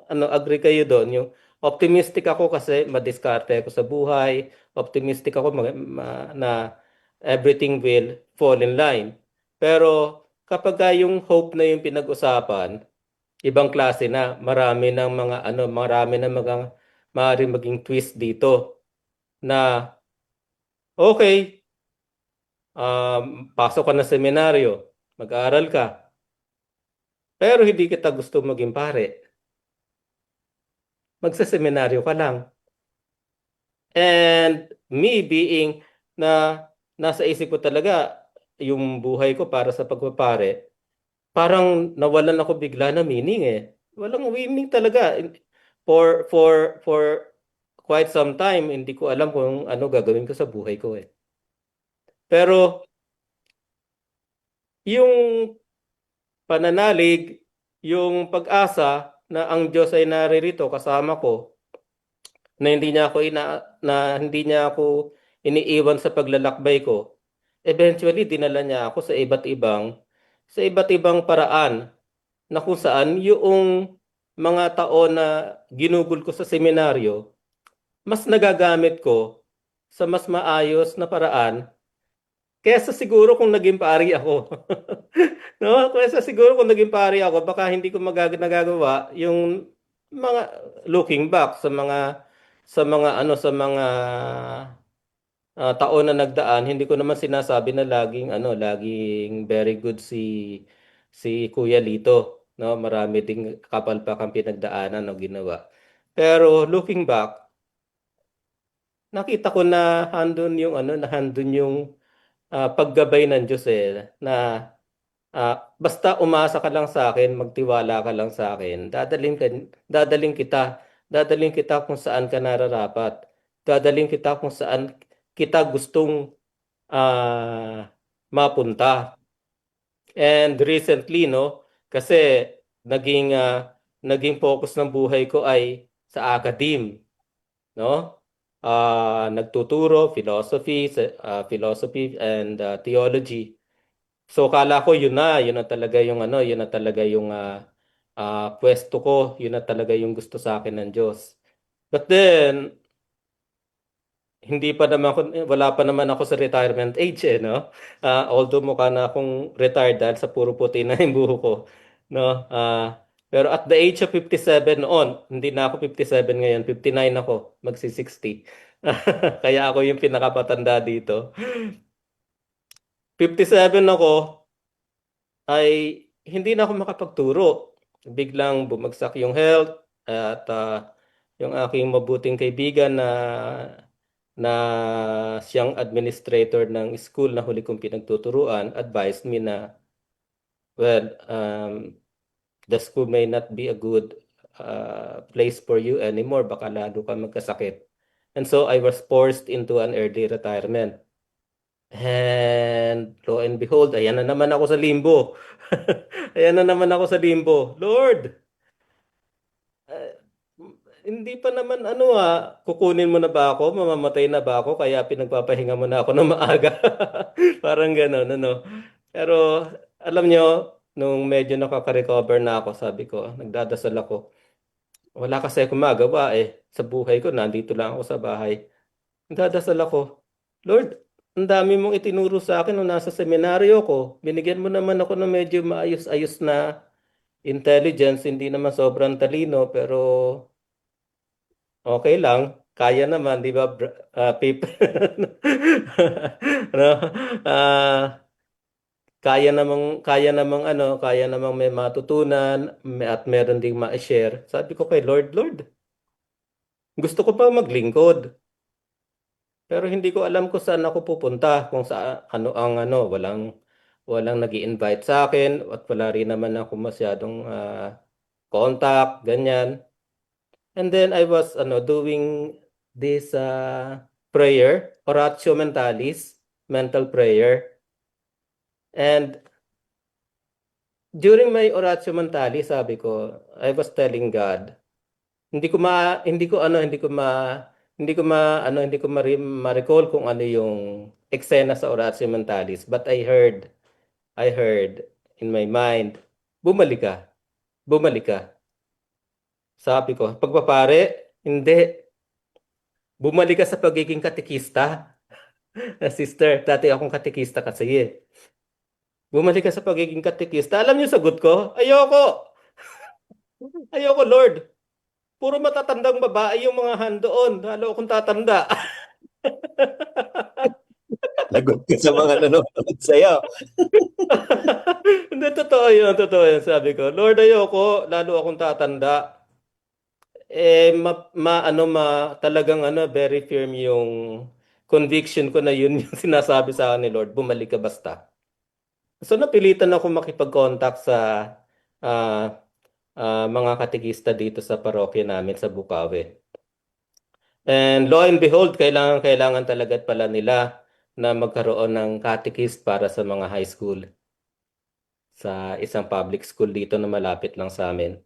agree kayo doon. Yung optimistic ako kasi madiskarte ako sa buhay. Optimistic ako na everything will fall in line. Pero kapag yung hope na yung pinag-usapan, ibang klase na. Marami ng mga maaaring maging twist dito na okay, pasok ka na seminaryo, mag-aaral ka, pero hindi kita gusto maging pare. Magsa-seminaryo ka lang. And me being na nasa isip ko talaga yung buhay ko para sa pagpapare, parang nawalan ako bigla ng meaning Walang meaning talaga. For quite some time, hindi ko alam kung ano gagawin ko sa buhay ko Pero yung pananalig, yung pag-asa na ang Diyos ay naririto kasama ko, na hindi niya ako iniiwan sa paglalakbay ko. Eventually dinala niya ako sa iba't ibang paraan na kung saan yung mga taon na ginugol ko sa seminaryo, mas nagagamit ko sa mas maayos na paraan kaysa siguro kung naging pari ako. No? Kaysa siguro kung naging pari ako, baka hindi ko nagagawa yung mga looking back sa mga taon na nagdaan. Hindi ko naman sinasabi na laging very good si Kuya Lito, no? Marami ding kapalpak ang pinagdaanan o ginawa. Pero looking back, nakita ko na handun yung paggabay ng Diyos na basta umasa ka lang sa akin, magtiwala ka lang sa akin, dadaling kita, dadaling kita kung saan ka nararapat, dadaling kita kung saan kita gustong mapunta. And recently, no, kasi naging naging focus ng buhay ko ay sa academe, no? Nagtuturo philosophy and theology. So kala ko yun na talaga yung pwesto ko, yun na talaga yung gusto sa akin ng Diyos. But then wala pa naman ako sa retirement age no. Although mukha na akong retired dahil sa puro puti na yung buhok ko, no. Pero at the age of 57 noon, hindi na ako 57 ngayon, 59 ako, magsi-60. Kaya ako yung pinakapatanda dito. 57 ako, ay hindi na ako makapagturo. Biglang bumagsak yung health at yung aking mabuting kaibigan na siyang administrator ng school na huli kong pinagtuturuan advised me na, well, the school may not be a good place for you anymore. Baka lalo ka magkasakit. And so I was forced into an early retirement. And lo and behold, ayan na naman ako sa limbo. Ayan na naman ako sa limbo. Lord, hindi pa naman kukunin mo na ba ako? Mamamatay na ba ako? Kaya pinagpapahinga mo na ako ng maaga. Parang gano'n, Pero alam nyo, nung medyo nakaka-recover na ako, sabi ko, nagdadasal ako. Wala kasi akong magawa sa buhay ko, nandito lang ako sa bahay. Nagdadasal ako, Lord, ang dami mong itinuro sa akin nung nasa seminaryo ko. Binigyan mo naman ako ng medyo maayos-ayos na intelligence, hindi naman sobrang talino, pero okay lang. Kaya naman, di ba, Pip? No? Kaya namang may matutunan at meron ding ma-share. Sabi ko kay Lord, gusto ko pa maglingkod. Pero hindi ko alam kung saan ako pupunta, kung sa walang nag-i-invite sa akin at wala rin naman ako masyadong contact, ganyan. And then I was doing this prayer, oratio mentalis, mental prayer. And during my oratio mentalis, sabi ko, I was telling God, hindi ko hindi ko ma-recall kung ano yung eksena sa Oratio Mentalis, but I heard in my mind, bumalik ka, bumalik ka. Sabi ko, pagpapare, hindi. Bumalik ka sa pagiging katekista. Sister, dati akong katekista kasi eh. Bumalik ka sa pagiging katekista. Alam niyo sagot ko? Ayoko. Ayoko, Lord. Puro matatandang babae yung mga handoon. Lalo akong tatanda. Lagot ka sa mga nanonood sa'yo. Hindi, totoo yun, totoo yun. Sabi ko, Lord, ayoko. Lalo akong tatanda. Talagang very firm yung conviction ko na yun yung sinasabi sa akin ni Lord. Bumalik ka basta. So napilitan ako makipag-contact sa ah, mga katekista dito sa parokya namin sa Bukawi. And lo and behold, kailangan talaga pala nila na magkaroon ng catechist para sa mga high school sa isang public school dito na malapit lang sa amin.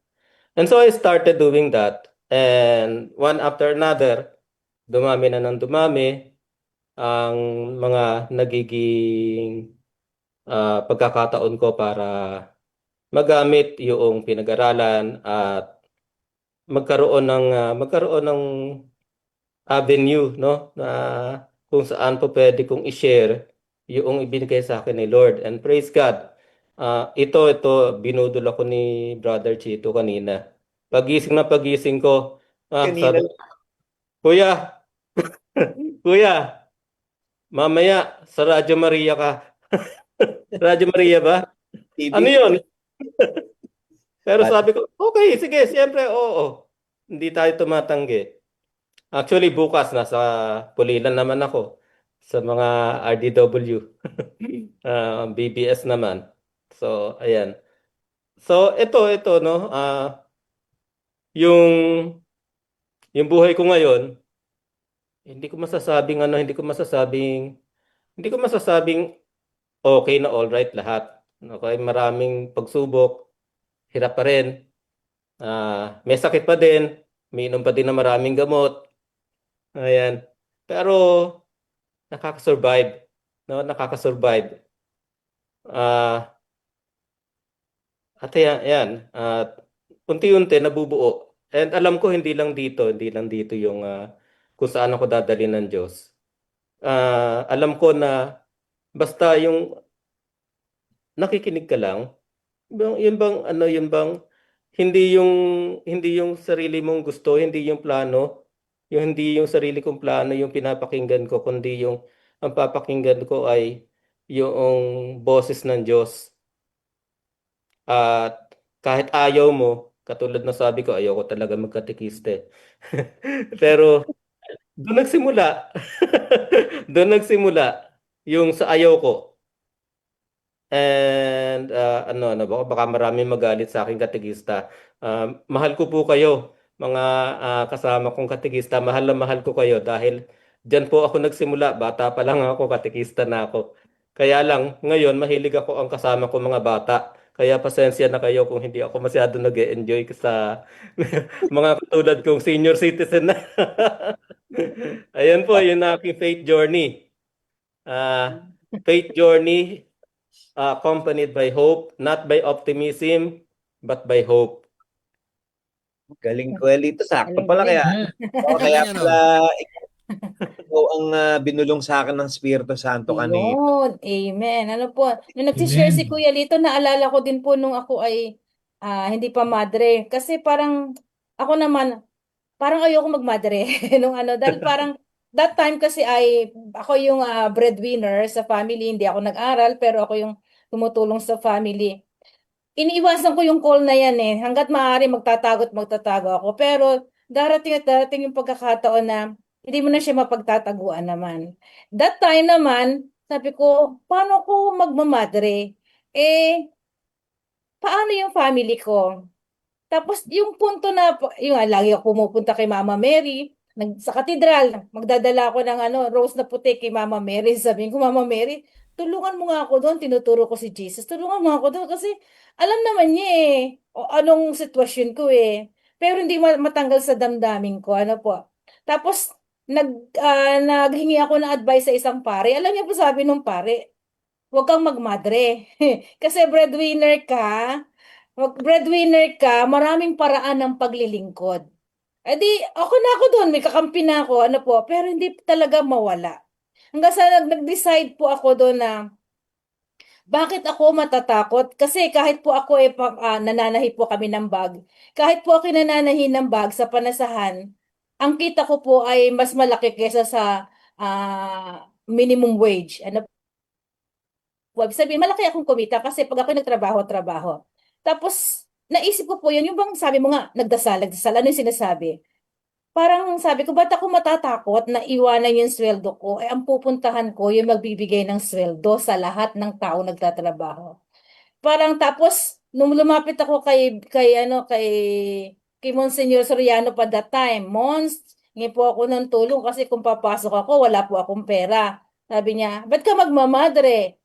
And so I started doing that. And one after another, dumami na ng dumami ang mga nagiging pagkakataon ko para magamit yung pinag-aralan at magkaroon ng avenue, no, na kung saan po pwede kong i-share yung ibinigay sa akin ni Lord. And praise God. Ito binudol ako ni Brother Chito kanina. Pagising ko, Kanina sabi, Kuya, Kuya, mamaya sa Radyo Maria ka. Radyo Maria ba? TV. Ano yun? Pero sabi ko, okay, sige, siyempre, oo. Hindi tayo tumatanggi. Actually, bukas nasa Pulilan naman ako sa mga RDW. BBS naman. So, ayan. So, ito, no? Yung yung buhay ko ngayon, hindi ko masasabing okay na all right lahat. Okay, maraming pagsubok, hirap pa rin. May sakit pa din, umiinom pa din ng maraming gamot. Ayan. Pero nakaka-survive, no? Nakaka-survive. At ayan, at unti-unti nabubuo. And alam ko hindi lang dito yung kung saan ako dadalhin ng Diyos. Alam ko na basta yung nakikinig ka lang, yun bang hindi yung sarili mong gusto, hindi yung plano, hindi yung sarili kong plano yung pinapakinggan ko, kundi yung ang papakinggan ko ay yung boses ng Diyos. At kahit ayaw mo, katulad na sabi ko, ayaw ko talaga magkatekiste. Pero doon nagsimula. Doon nagsimula yung sa ayaw ko. And baka marami magalit sa aking katekista. Mahal ko po kayo, mga kasama kong katekista. Mahal na mahal ko kayo dahil dyan po ako nagsimula. Bata pa lang ako, katekista na ako. Kaya lang, ngayon, mahilig ako ang kasama ko mga bata. Kaya pasensya na kayo kung hindi ako masyado nag-enjoy sa mga katulad kong senior citizen na. Ayan po, yun ang aking faith journey. Faith journey accompanied by hope, not by optimism, but by hope. Galing ko, Elito. Sakto Galing, pala. galing. Kaya Galing, pala ikaw ang binulong sa akin ng Espiritu Santo kanina. Yun, amen. Ano po, nung nagsishare si Amen. Kuya Lito, naalala ko din po nung ako ay hindi pa madre. Kasi parang, ako naman, parang ayoko magmadre. Dahil parang, that time kasi ako yung breadwinner sa family, hindi ako nag-aral, pero ako yung tumutulong sa family. Iniiwasan ko yung call na yan eh. Hanggat maaari magtatago ako. Pero darating at darating yung pagkakataon na hindi mo na siya mapagtataguan naman. That time naman, sabi ko, paano ko magmamadre? Eh, paano yung family ko? Tapos yung punto na, yung lagi ako pumupunta kay Mama Mary, sa katedral, magdadala ako ng rose na puti kay Mama Mary. Sabihin ko, Mama Mary, tulungan mo nga ako doon. Tinuturo ko si Jesus. Tulungan mo ako doon kasi alam naman niya eh, o anong sitwasyon ko eh. Pero hindi matanggal sa damdamin ko. Ano po. Tapos, naghingi ako ng advice sa isang pare. Alam niyo po sabi nung pare, huwag kang magmadre. Kasi breadwinner ka, maraming paraan ng paglilingkod. Eh di, ako doon, may kakampi na ako, ano po, pero hindi talaga mawala. Hanggang sa nag-decide po ako doon na, bakit ako matatakot? Kasi kahit po ako nananahi po kami ng bag, kahit po ako nananahi ng bag sa panasahan, ang kita ko po ay mas malaki kesa sa minimum wage. Ano po, ibig sabihin, malaki akong kumita kasi pag ako nagtrabaho. Tapos, naisip ko po yun, yung bang sabi mo nga, nagdasal, ano yung sinasabi? Parang sabi ko, ba't ako matatakot na iwanan yung sweldo ko? Eh, ang pupuntahan ko, yung magbibigay ng sweldo sa lahat ng tao nagtatrabaho. Parang tapos, nung lumapit ako kay Monsignor Soriano pa that time, Mons, hingi po ako ng tulong kasi kung papasok ako, wala po akong pera. Sabi niya, ba't ka magmamadre?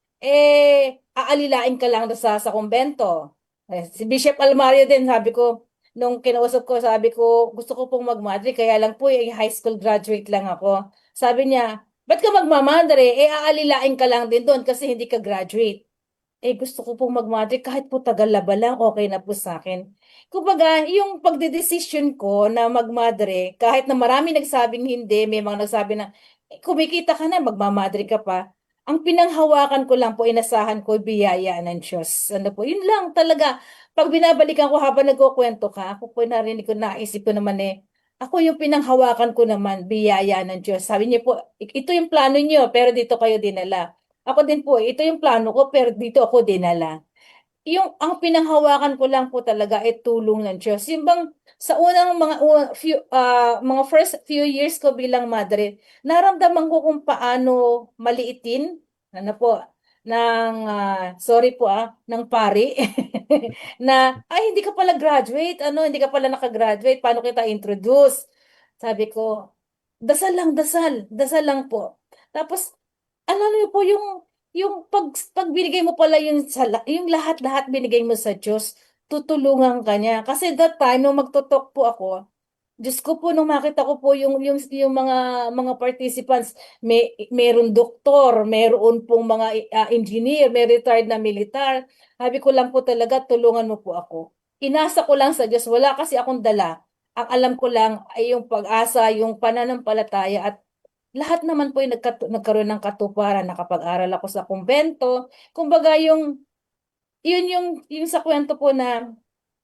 Aalilain ka lang sa kumbento. Si Bishop Almario din, sabi ko, nung kinausap ko, sabi ko, gusto ko pong magmadre, kaya lang po, high school graduate lang ako. Sabi niya, ba't ka magmamadre? Aalilain ka lang din doon kasi hindi ka graduate. Gusto ko pong magmadre, kahit po tagal-laba lang, okay na po sa akin. Kumbaga, yung pagdedesisyon ko na magmadre, kahit na marami nagsabing hindi, may mga nagsabi na, kumikita ka na, magmamadre ka pa. Ang pinanghawakan ko lang po, inasahan ko, biyaya ng Diyos. Ano po, yun lang talaga. Pag binabalikan ko habang nagkukwento ka, ako po narinig ko, naisip ko naman ako yung pinanghawakan ko naman, biyaya ng Diyos. Sabi niya po, ito yung plano niyo, pero dito kayo dinala. Ako din po, ito yung plano ko, pero dito ako dinala. Ang pinanghawakan ko lang po talaga ay tulong ng Diyos. Yung bang sa unang mga first few years ko bilang madre, naramdaman ko kung paano maliitin, ano po, sorry po ng pari, na, ay, hindi ka pala graduate, hindi ka pala nakagraduate, paano kita introduce? Sabi ko, dasal lang po. Tapos, ano niyo po pag binigay mo pala yung lahat-lahat binigay mo sa Diyos, tutulungan ka niya. Kasi that time, nung magtotalk po ako, Diyos ko po, nung makita ko po yung mga participants, meron doktor, meron pong mga engineer, may retired na militar. Sabi ko lang po talaga, tulungan mo po ako. Inasa ko lang sa Diyos, wala kasi akong dala. Ang alam ko lang ay yung pag-asa, yung pananampalataya at lahat naman po yung nagkaroon ng katuparan, nakapag-aral ako sa kumbento. Kumbaga yung sa kwento po na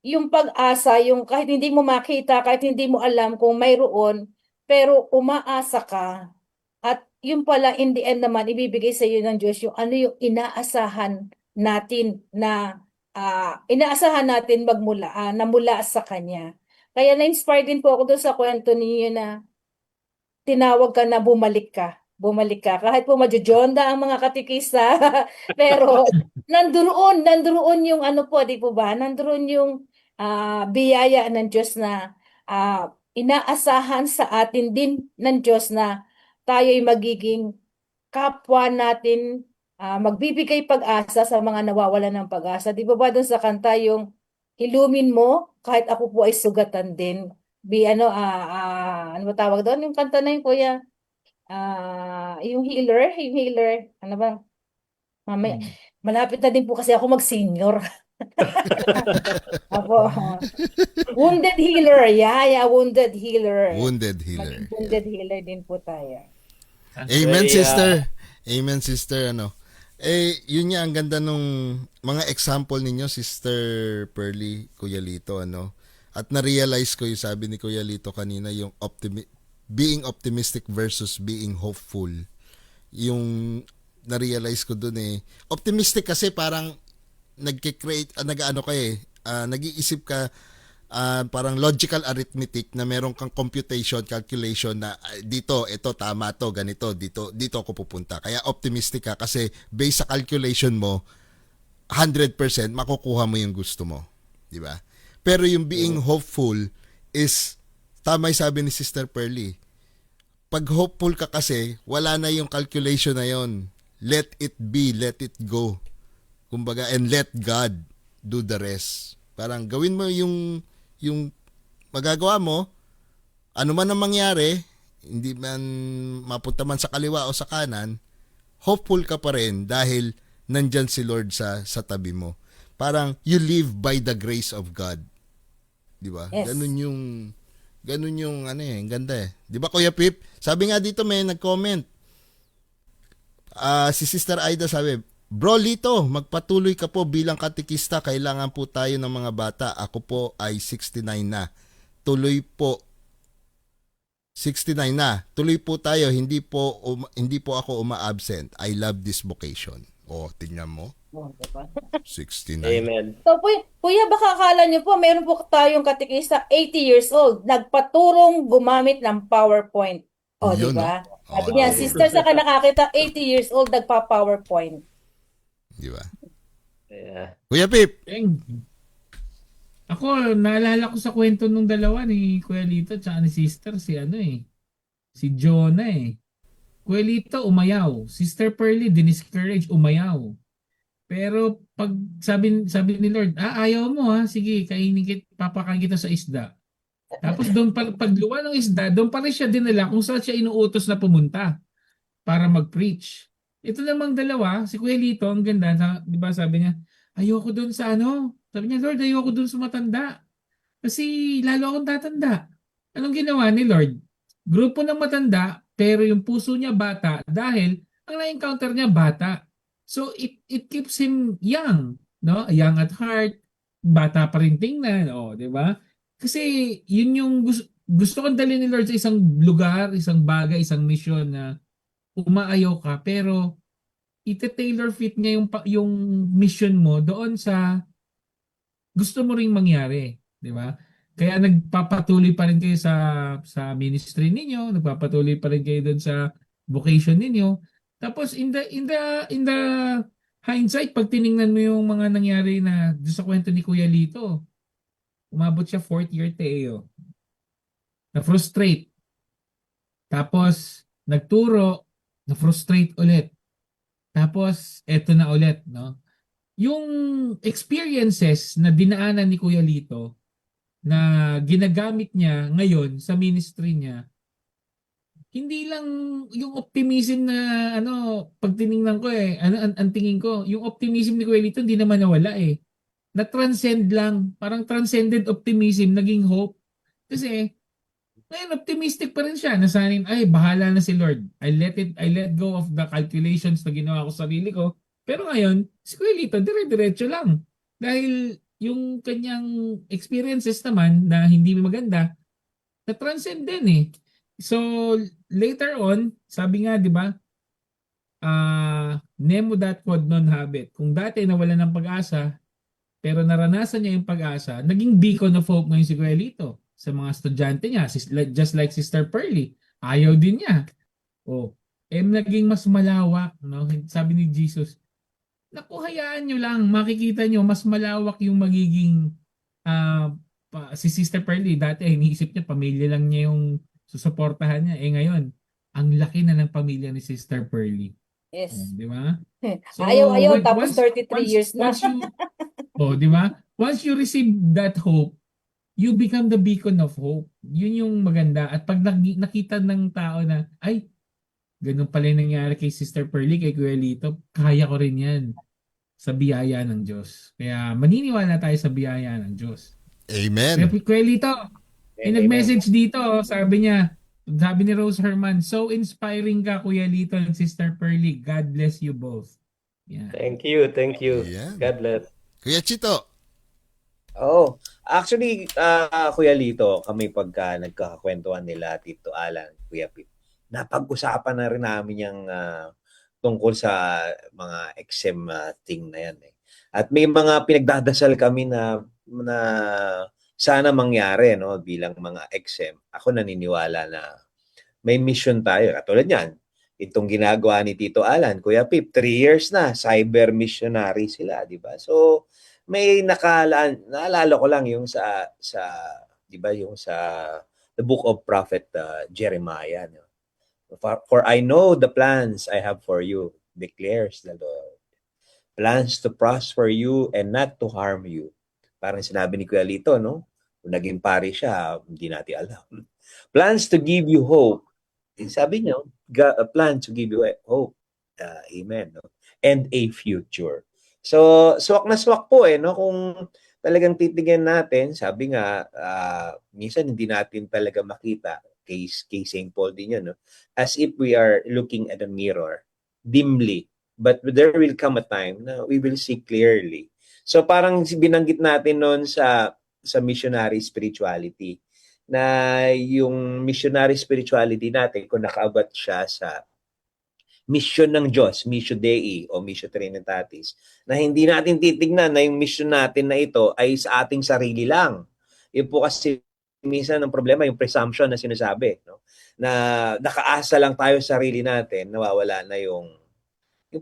yung pag-asa, yung kahit hindi mo makita, kahit hindi mo alam kung mayroon, pero umaasa ka. At yung pala in the end naman ibibigay sa iyo ng Diyos yung ano yung inaasahan natin na mula sa Kanya. Kaya na-inspire din po ako doon sa kwento niyo na tinawag ka na bumalik ka. Bumalik ka. Kahit po majujonda ang mga katikista. Pero nandoon yung ano po, di po ba? Nandoon yung biyaya ng Diyos na inaasahan sa atin din ng Diyos na tayo'y magiging kapwa natin, magbibigay pag-asa sa mga nawawalan ng pag-asa. Di ba doon sa kanta yung ilumin mo kahit ako po ay sugatan din. Ano ba tawag doon? Yung kanta na yun, kuya. Yung healer. Ano ba? Mamaya, malapit na din po kasi ako mag-senior. Apo. Wounded healer. Yeah, wounded healer. Wounded healer. Maging wounded healer din po tayo. Amen, Very, sister. Amen, sister. Yun nga, ang ganda nung mga example ninyo, Sister Pearly, Kuya Lito, At na-realize ko yung sabi ni Kuya Lito kanina, yung being optimistic versus being hopeful. Yung na-realize ko dun optimistic kasi parang nag-create, nag-iisip ka, parang logical arithmetic na meron kang calculation na dito, ito, tama to, ganito, dito ako pupunta. Kaya optimistic ka kasi based sa calculation mo, 100% makukuha mo yung gusto mo. Di ba? Pero yung being hopeful is, tama yung sabi ni Sister Pearly, pag hopeful ka kasi, wala na yung calculation na yon. Let it be, let it go. Kumbaga, and let God do the rest. Parang gawin mo yung magagawa mo, ano man ang mangyari, hindi man mapunta man sa kaliwa o sa kanan, hopeful ka pa rin dahil nandyan si Lord sa tabi mo. Parang you live by the grace of God. 'Di ba? Yes. Ganun yung ano eh, ang ganda eh. 'Di ba Kuya Pip? Sabi nga dito may nag-comment. Si Sister Aida sabi, Bro Lito, magpatuloy ka po bilang katikista. Kailangan po tayo ng mga bata. Ako po ay 69 na. Tuloy po 69 na. Tuloy po tayo. Hindi po ako uma-absent. I love this vocation. Oh, tingnan mo. Oh, diba? 69. Amen. So, kuya, baka akala niyo po, meron po tayong katikista 80 years old, nagpaturong gumamit ng PowerPoint. O, di Yun, ba? no? Sabi Oo, niya, no? sister sa nakakita, 80 years old, nagpa-PowerPoint. Di ba? Yeah. Kuya Pip. Eng. Ako, naalala ko sa kwento nung dalawa ni Kuya Lito at ni sister, si Jonah eh. Kuya Lito, umayaw. Sister Pearly, diniscourage, umayaw. Pero pag sabi ni Lord, ayaw mo ha, sige, papakain kita sa isda. Tapos doon pagluwa ng isda, doon pa rin siya dinala kung saan siya inuutos na pumunta para mag-preach. Ito namang dalawa, si Kuya Lito, ang ganda, di ba sabi niya, ayoko doon sa sabi niya, Lord, ayoko doon sa matanda. Kasi lalo akong tatanda. Anong ginawa ni Lord? Grupo ng matanda, pero yung puso niya bata dahil ang na-encounter niya bata. So it keeps him young, no? Young at heart, bata pa rin tingnan, di ba? Kasi yun yung gusto kong dalhin ni Lord sa isang lugar, isang bagay, isang mission na umaayaw ka pero ite-tailor fit niya yung mission mo doon sa gusto mo ring mangyari, di ba? Kaya nagpapatuloy pa rin kayo sa ministry ninyo, nagpapatuloy pa rin kayo doon sa vocation ninyo. Tapos in the hindsight, pag tiningnan mo yung mga nangyari na sa kwento ni Kuya Lito, umabot siya 4th year Teo. Na-frustrate. Tapos nagturo, na-frustrate ulit. Tapos eto na ulit, no? Yung experiences na dinaanan ni Kuya Lito na ginagamit niya ngayon sa ministry niya, hindi lang yung optimism na pag tiningnan ko ang tingin ko, yung optimism ni Kuya Lito hindi naman nawala eh. Na-transcend lang, parang transcended optimism, naging hope. Kasi ngayon optimistic pa rin siya, nasanin, bahala na si Lord. I let go of the calculations na ginawa ko sa sarili ko. Pero ngayon, si Kuya Lito, dire-diretso lang. Dahil yung kanyang experiences naman na hindi maganda, na-transcend din eh. So, later on, sabi nga, di ba, nemo dat quod non habet. Kung dati nawala ng pag-asa, pero naranasan niya yung pag-asa, naging beacon of hope ngayon si Kuya Lito sa mga estudyante niya, just like Sister Pearly. Ayaw din niya. Naging mas malawak. No? Sabi ni Jesus, naku, hayaan nyo lang, makikita nyo, mas malawak yung magiging si Sister Pearly. Dati, iniisip niya, pamilya lang niya yung susuportahan niya. Ngayon, ang laki na ng pamilya ni Sister Pearly. Yes. Di ba? So, Ayaw, tapos 33 years na. Di ba? Once you receive that hope, you become the beacon of hope. Yun yung maganda. At pag nakita ng tao na, ganun pala yung nangyari kay Sister Pearly, kay Kuya Lito, kaya ko rin yan sa biyaya ng Diyos. Kaya maniniwala tayo sa biyaya ng Diyos. Amen. Kuya Lito, nag-message dito, sabi ni Rose Herman, so inspiring ka Kuya Lito and Sister Pearly. God bless you both. Yeah. Thank you. Yeah. God bless. Kuya Chito. Actually, Kuya Lito, kami pagka nagkakakwentuhan nila Tito Alan, Kuya Pip, napag-usapan na rin namin yung tungkol sa mga exam thing na yan. At may mga pinagdadasal kami na sana mangyari bilang mga exam. Ako naniniwala na may mission tayo. Katulad yan, itong ginagawa ni Tito Alan, Kuya Pip, 3 years na, cyber missionary sila, di ba? So, may naalala ko lang yung di ba, yung sa the book of prophet Jeremiah. For I know the plans I have for you, declares the Lord. Plans to prosper you and not to harm you. Parang sinabi ni Kuya Lito, no? Kung naging pari siya, hindi natin alam. Plans to give you hope sabi niyo, God, a plan to give you a hope. Amen. No? And a future. So, swak na swak po no? Kung talagang titignan natin, sabi nga, minsan hindi natin talaga makita, kay St. Paul din yun, no? As if we are looking at a mirror, dimly. But there will come a time na we will see clearly. So parang binanggit natin noon sa missionary spirituality, na yung missionary spirituality natin, kung nakaabot siya sa mission ng Diyos, Missio Dei o Missio Trinitatis, na hindi natin titignan na yung mission natin na ito ay sa ating sarili lang. Yun po kasi minsan ang problema, yung presumption na sinasabi, no? Na nakaasa lang tayo sa sarili natin, nawawala na yung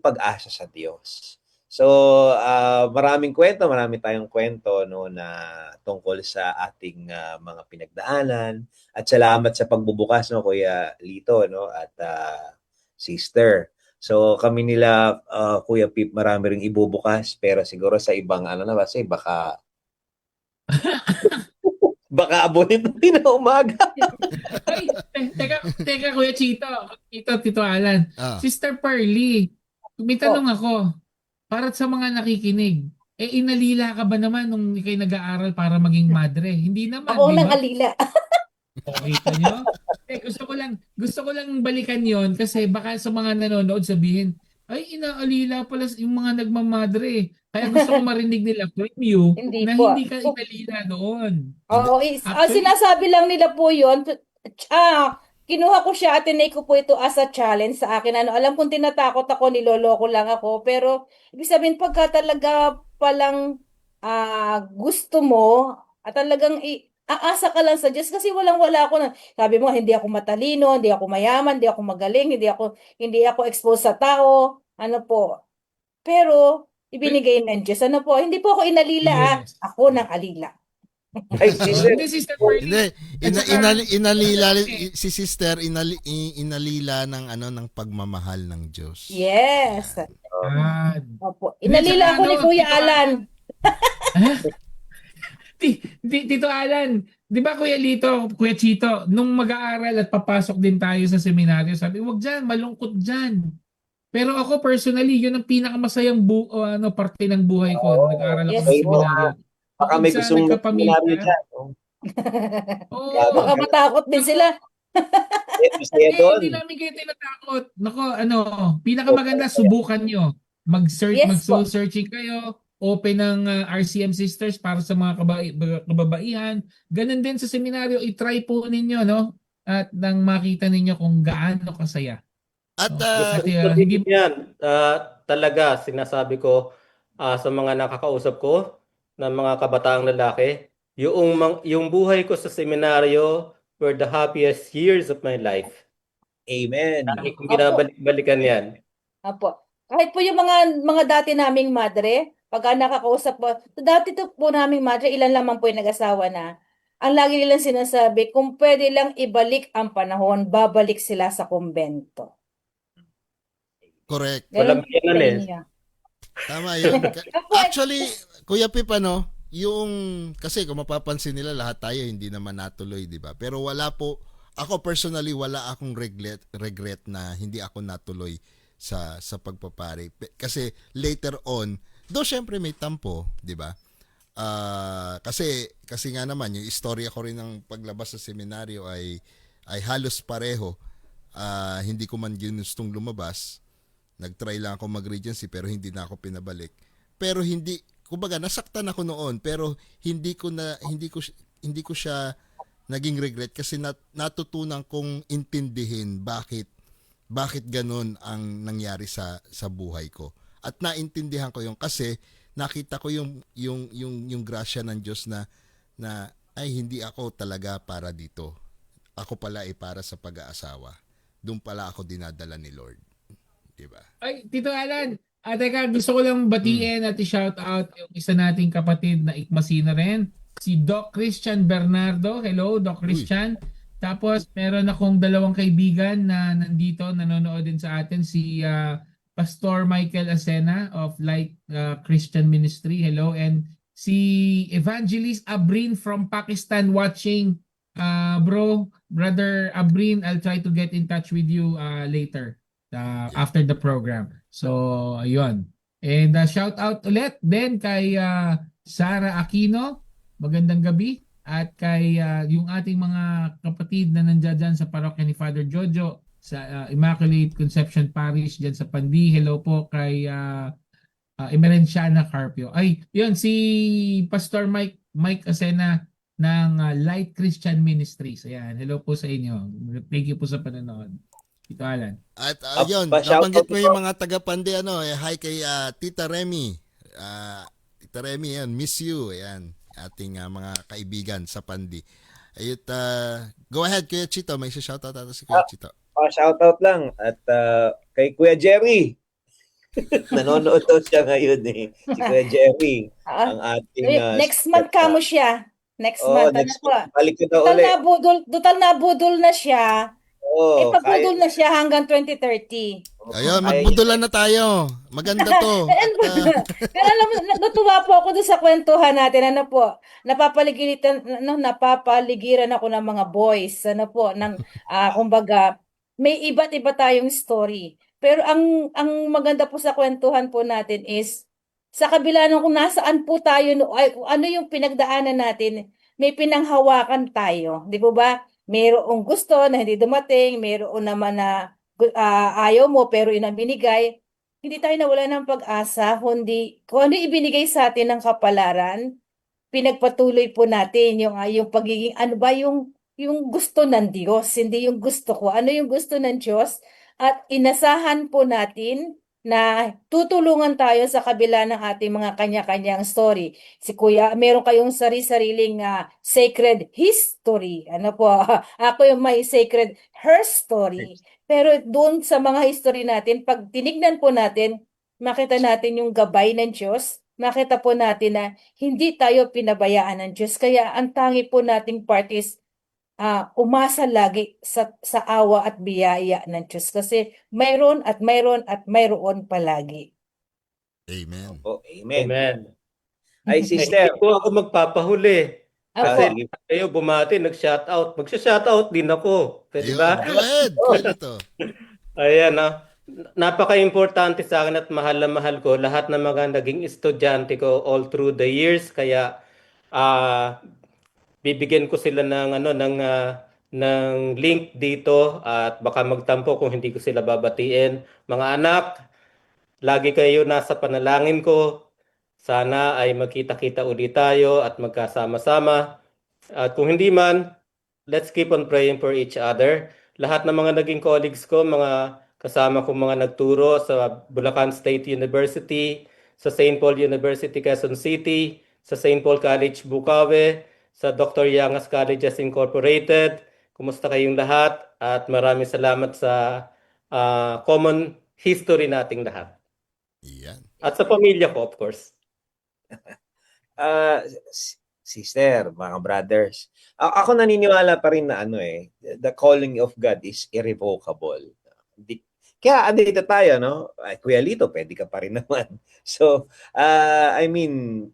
pag-asa sa Diyos. So, marami tayong kwento no, na tungkol sa ating mga pinagdaanan. At salamat sa pagbubukas, no, Kuya Lito, no, at Sister. So, kami nila, Kuya Pip, marami ring ibubukas, pero siguro sa ibang, kasi baka abutin natin na umaga. Ay, teka Kuya Chito, Tito Alan. Sister Pearly, may tanong ako. Para sa mga nakikinig, inalila ka ba naman nung ikay nag-aaral para maging madre? Hindi naman, Ako di nang ba? alila. Kita nyo? Gusto ko lang balikan yon kasi baka sa mga nanonood sabihin, ay inaalila pala yung mga nagmamadre. Kaya gusto ko marinig nila from you Hindi na po. hindi ka inalila doon. Oo, Actually- sinasabi lang nila po yun. Kinuha ko siya at tinake ko po ito as a challenge sa akin. Alam kong tinatakot ako, niloloko lang ako. Pero, ibig sabihin, pagka talaga palang gusto mo, at talagang aasa ka lang sa Diyos kasi walang-wala ako. Sabi mo, hindi ako matalino, hindi ako mayaman, hindi ako magaling, hindi ako exposed sa tao. Ano po. Pero, ibinigay ng Diyos. Ano po, hindi po ako inalila. Yes. Ako nang alila. Ay, Sister, Hindi, Sister Pearly. Hindi, inalila si Sister inalila ng pagmamahal ng Diyos. Yes. Opo. Inalila ako ni Kuya Tito Alan. Tito Alan, di ba Kuya Lito, Kuya Chito, nung mag-aaral at papasok din tayo sa seminaryo, sabi, wag dyan, malungkot dyan. Pero ako personally, yun ang pinakamasayang parte ng buhay ko. Nag-aaral ako Yes, sa po. seminaryo. baka may Kung gustong saan nagkapamilya. seminaryo dyan. Oo. Baka matakot din sila. Masaya doon. Hindi namin kayo tinatakot. Nako, pinakamaganda, subukan nyo. Mag-search, Yes, po. mag-searching kayo. Open ng RCM Sisters para sa mga kababaihan. Ganun din sa seminaryo, i-try po ninyo, no? At nang makita ninyo kung gaano kasaya. At Hindi Yan, talaga sinasabi ko sa mga nakakausap ko ng mga kabataang lalaki, yung buhay ko sa seminaryo were the happiest years of my life. Amen. Lagi kong binabalik-balikan yan. Apo. Kahit po yung mga dati naming madre, pagka nakakausap po, dati to po naming madre, ilan lamang po yung nag-asawa na. Ang lagi nilang sinasabi, kung pwede lang ibalik ang panahon, babalik sila sa kumbento. correct. Ganun Walang po sa yan eh. inyo. Tama yun. Actually, Kuya Pip, yung, kasi kung mapapansin nila, lahat tayo hindi naman natuloy, di ba? Pero wala po, ako personally, wala akong regret na hindi ako natuloy sa pagpapari. Kasi later on, syempre may tampo, di ba? Kasi nga naman, yung istorya ko rin ng paglabas sa seminaryo ay halos pareho. Hindi ko man ginustong lumabas. Nag-try lang ako mag-regency pero hindi na ako pinabalik. Pero kumbaga nasaktan ako noon pero hindi ko siya naging regret kasi natutunan kong intindihin bakit ganun ang nangyari sa buhay ko. At naintindihan ko yung kasi nakita ko yung grasya ng Diyos na ay hindi ako talaga para dito. Ako pala ay para sa pag-aasawa. Doon pala ako dinadala ni Lord. Diba? Ay, Tito Alan, teka, gusto ko lang batiin at i-shout out yung isa nating kapatid na ikmasina rin, si Doc Christian Bernardo. Hello, Doc Christian. Tapos, meron akong dalawang kaibigan na nandito, nanonood din sa atin, si Pastor Michael Asena of Light Christian Ministry. Hello. And si Evangelist Abrin from Pakistan watching. Brother Abrin, I'll try to get in touch with you later after the program. So, ayun. And shout out ulit din kay Sarah Aquino. Magandang gabi. At kay yung ating mga kapatid na nandiyan dyan sa parokya ni Father Jojo sa Immaculate Conception Parish dyan sa Pandi. Hello po kay Emerenciana Carpio. Ay, yun si Pastor Mike Asena ng Light Christian Ministries. Ayan, hello po sa inyo. Thank you po sa panonood. Ito Alan. At yun, Pa-shoutout nabanggit mo po. yung mga taga-Pandi, hi kay Tita Remy. Tita Remy, yan, miss you. Ayan, ating mga kaibigan sa Pandi. Ayut, go ahead, Kuya Chito. May shoutout ata si Kuya Chito. Shoutout lang. At kay Kuya Jerry. Nanonood daw siya ngayon eh. Si Kuya Jerry. Ang ating... Next month kamo siya. Next month. next Ano po? month. Balik ko daw ulit. Total na budol na siya. Pagpudol kaya- na siya hanggang 2030. Ayun, magbudulan na tayo. Maganda to. Pero alam mo, natuwa po ako doon sa kwentuhan natin. Ano po, napapaligiran ako ng mga boys. Ano po, kumbaga, may iba't iba tayong story. Pero ang maganda po sa kwentuhan po natin is, sa kabila ng kung nasaan po tayo, ano yung pinagdaanan natin, may pinanghawakan tayo. Di po ba? Mayroong gusto na hindi dumating, mayroon naman na ayaw mo pero yun ang binigay. Hindi tayo nawala ng pag-asa, kundi kung ano ibinigay sa atin ng kapalaran, pinagpatuloy po natin yung pagiging, ano ba yung gusto ng Diyos, hindi yung gusto ko. Ano yung gusto ng Diyos? At inasahan po natin na tutulungan tayo sa kabila ng ating mga kanya-kanyang story. Si Kuya, meron kayong sari-sariling sacred history. Ano po, ako yung may sacred her story. Pero doon sa mga history natin, pag tinignan po natin, makita natin yung gabay ng Diyos, makita po natin na hindi tayo pinabayaan ng Diyos. Kaya ang tangi po nating part is umasa lagi sa awa at biyaya ng Diyos kasi mayroon at mayroon at mayroon palagi. Amen. Amen. Amen. Ay, sister. Hindi po ako magpapahuli. Kasi Apo. kayo bumati, nag-shoutout. Magsha-shoutout din ako. Pwede Ayun, ba? go ahead. Kuya Chito. Ayan, napaka-importante sa akin at mahal na mahal ko lahat ng mga naging estudyante ko all through the years. Kaya bibigyan ko sila ng link dito at baka magtampo kung hindi ko sila babatiin. Mga anak, lagi kayo nasa panalangin ko. Sana ay magkita-kita ulit tayo at magkasama-sama. At kung hindi man, let's keep on praying for each other. Lahat ng mga naging colleagues ko, mga kasama kong mga nagturo sa Bulacan State University, sa St. Paul University, Quezon City, sa St. Paul College, Bukawi, sa Dr. Yangas Colleges Incorporated. Kumusta kayong lahat? At maraming salamat sa common history nating lahat. Yan. At sa pamilya ko, of course. Sister, mga brothers. Ako naniniwala pa rin na the calling of God is irrevocable. Kaya andito tayo, no? Ay, Kuya Lito, pwede ka pa rin naman. So,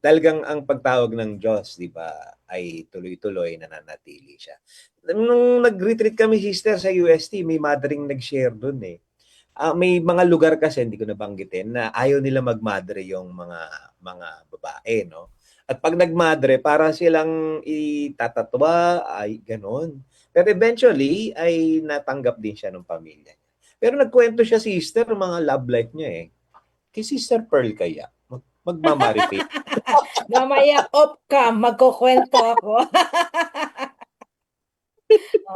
talagang ang pagtawag ng Diyos, di ba, ay tuloy-tuloy nananatili siya. Nung nag-retreat kami, sister, sa UST, may mothering nag-share dun eh. May mga lugar kasi, hindi ko nabanggitin, na ayaw nila mag-madre yung mga babae, no? At pag nag-madre, para silang itatatwa, ay ganon. Pero eventually, ay natanggap din siya ng pamilya. Pero nagkwento siya, sister, ng mga love life niya eh. Kay Sister Pearl kaya, magmamaripate. Mamaya off cam, magkukwento ako.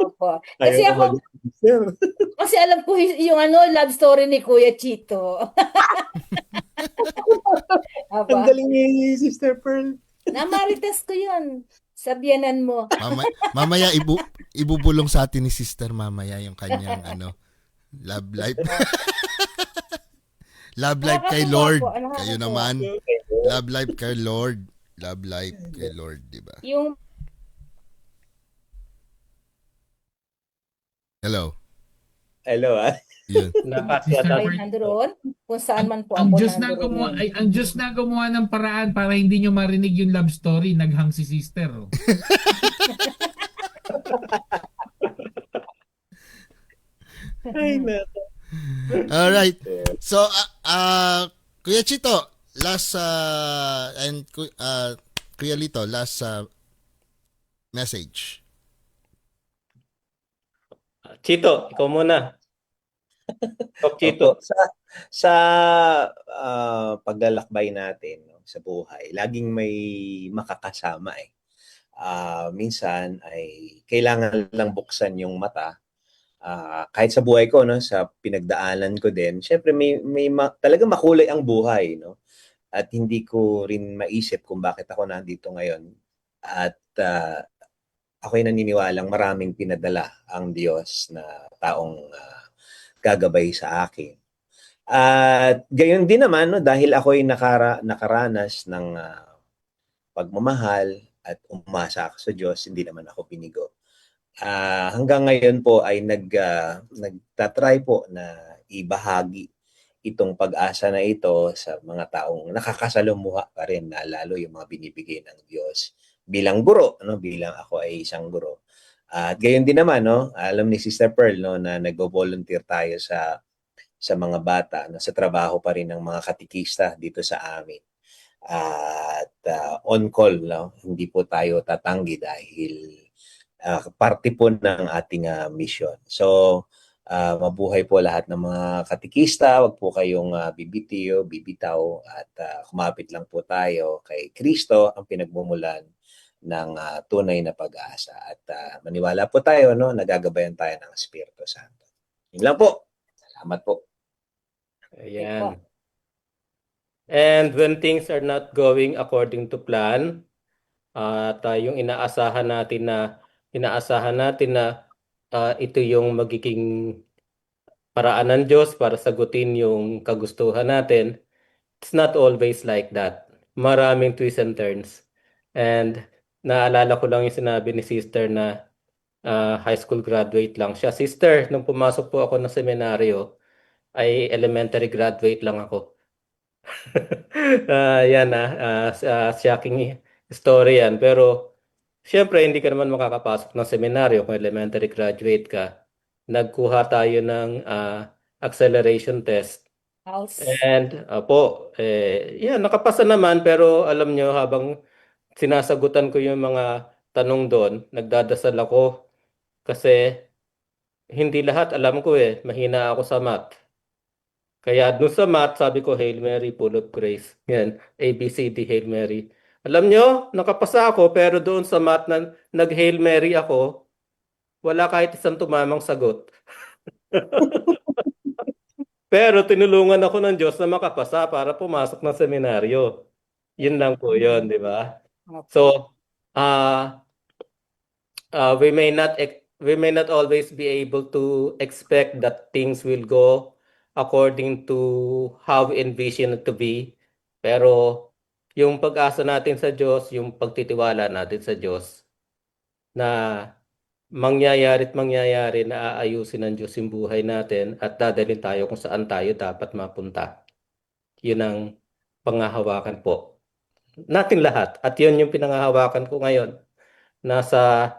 Opo. Kasi alam ko yung love story ni Kuya Chito. Ang galing ni Sister Pearl. Namarites ko yun. Sabyanan mo. Mamaya ibubulong sa atin ni Sister mamaya yung kanyang love life. Love life kay Lord. Kayo naman. Love life kay Lord. Love life kay Lord, di ba? Yung Hello. Hello, Yun. ay nandoon, kung saan man po Ang ako Diyos na gumawa ng paraan para hindi nyo marinig yung love story, naghang si sister. Ay, nako. Alright. So, Kuya Chito, last Kuya Lito, last message. Chito, ikaw muna. Top Opo, Chito. sa paglalakbay natin, no, sa buhay, laging may makakasama eh. Minsan ay kailangan lang buksan yung mata. Kahit sa buhay ko, no, sa pinagdaanan ko din, syempre talagang makulay ang buhay, no? At hindi ko rin maisip kung bakit ako nandito ngayon. At ako'y naniniwalang maraming pinadala ang Diyos na taong gagabay sa akin. At gayon din naman, no, dahil ako'y nakaranas ng pagmamahal at umasa ako sa Diyos, hindi naman ako binigo. Hanggang ngayon po ay nagtatry po na ibahagi itong pag-asa na ito sa mga taong nakakasalumuha pa rin, na lalo yung mga binibigay ng Diyos bilang guro, no, bilang ako ay isang guro. At gayon din naman, no, alam ni Sister Pearl, no, na nagvo-volunteer tayo sa mga bata, no, sa trabaho pa rin ng mga katikista dito sa amin. At on call, no, hindi po tayo tatanggi dahil parte po ng ating mission. So, mabuhay po lahat ng mga katikista, wag po kayong bibitaw at kumapit lang po tayo kay Kristo, ang pinagmumulan ng tunay na pag-asa. At maniwala po tayo, no, nagagabayan tayo ng Espiritu Santo. Yun lang po. Salamat po. Ayan. And when things are not going according to plan, at yung inaasahan natin na ito yung magiging paraan ng Diyos para sagutin yung kagustuhan natin, it's not always like that. Maraming twists and turns. And naalala ko lang yung sinabi ni Sister na high school graduate lang siya. Sister, nung pumasok po ako ng seminaryo, ay elementary graduate lang ako. Yan shocking story yan. Pero syempre, hindi ka naman makakapasok ng seminaryo kung elementary graduate ka. Nagkuha tayo ng acceleration test. And yan, nakapasa naman. Pero alam nyo, habang sinasagutan ko yung mga tanong doon, nagdadasal ako. Kasi hindi lahat alam ko mahina ako sa math. Kaya doon sa math, sabi ko, Hail Mary, full of grace. Yan, ABCD, Hail Mary. Alam nyo, nakapasa ako, pero doon sa math na nag-Hail Mary ako, wala kahit isang tumamang sagot. Pero tinulungan ako ng Diyos na makapasa para pumasok ng seminaryo. Yun lang po yun, di ba? So, we may not always be able to expect that things will go according to how we envision it to be. Pero yung pag-asa natin sa Diyos, yung pagtitiwala natin sa Diyos, na mangyayari na aayusin ng Diyos yung buhay natin at dadalhin tayo kung saan tayo dapat mapunta. Yun ang pangahawakan po nating lahat. At yun yung pinangahawakan ko ngayon. Nasa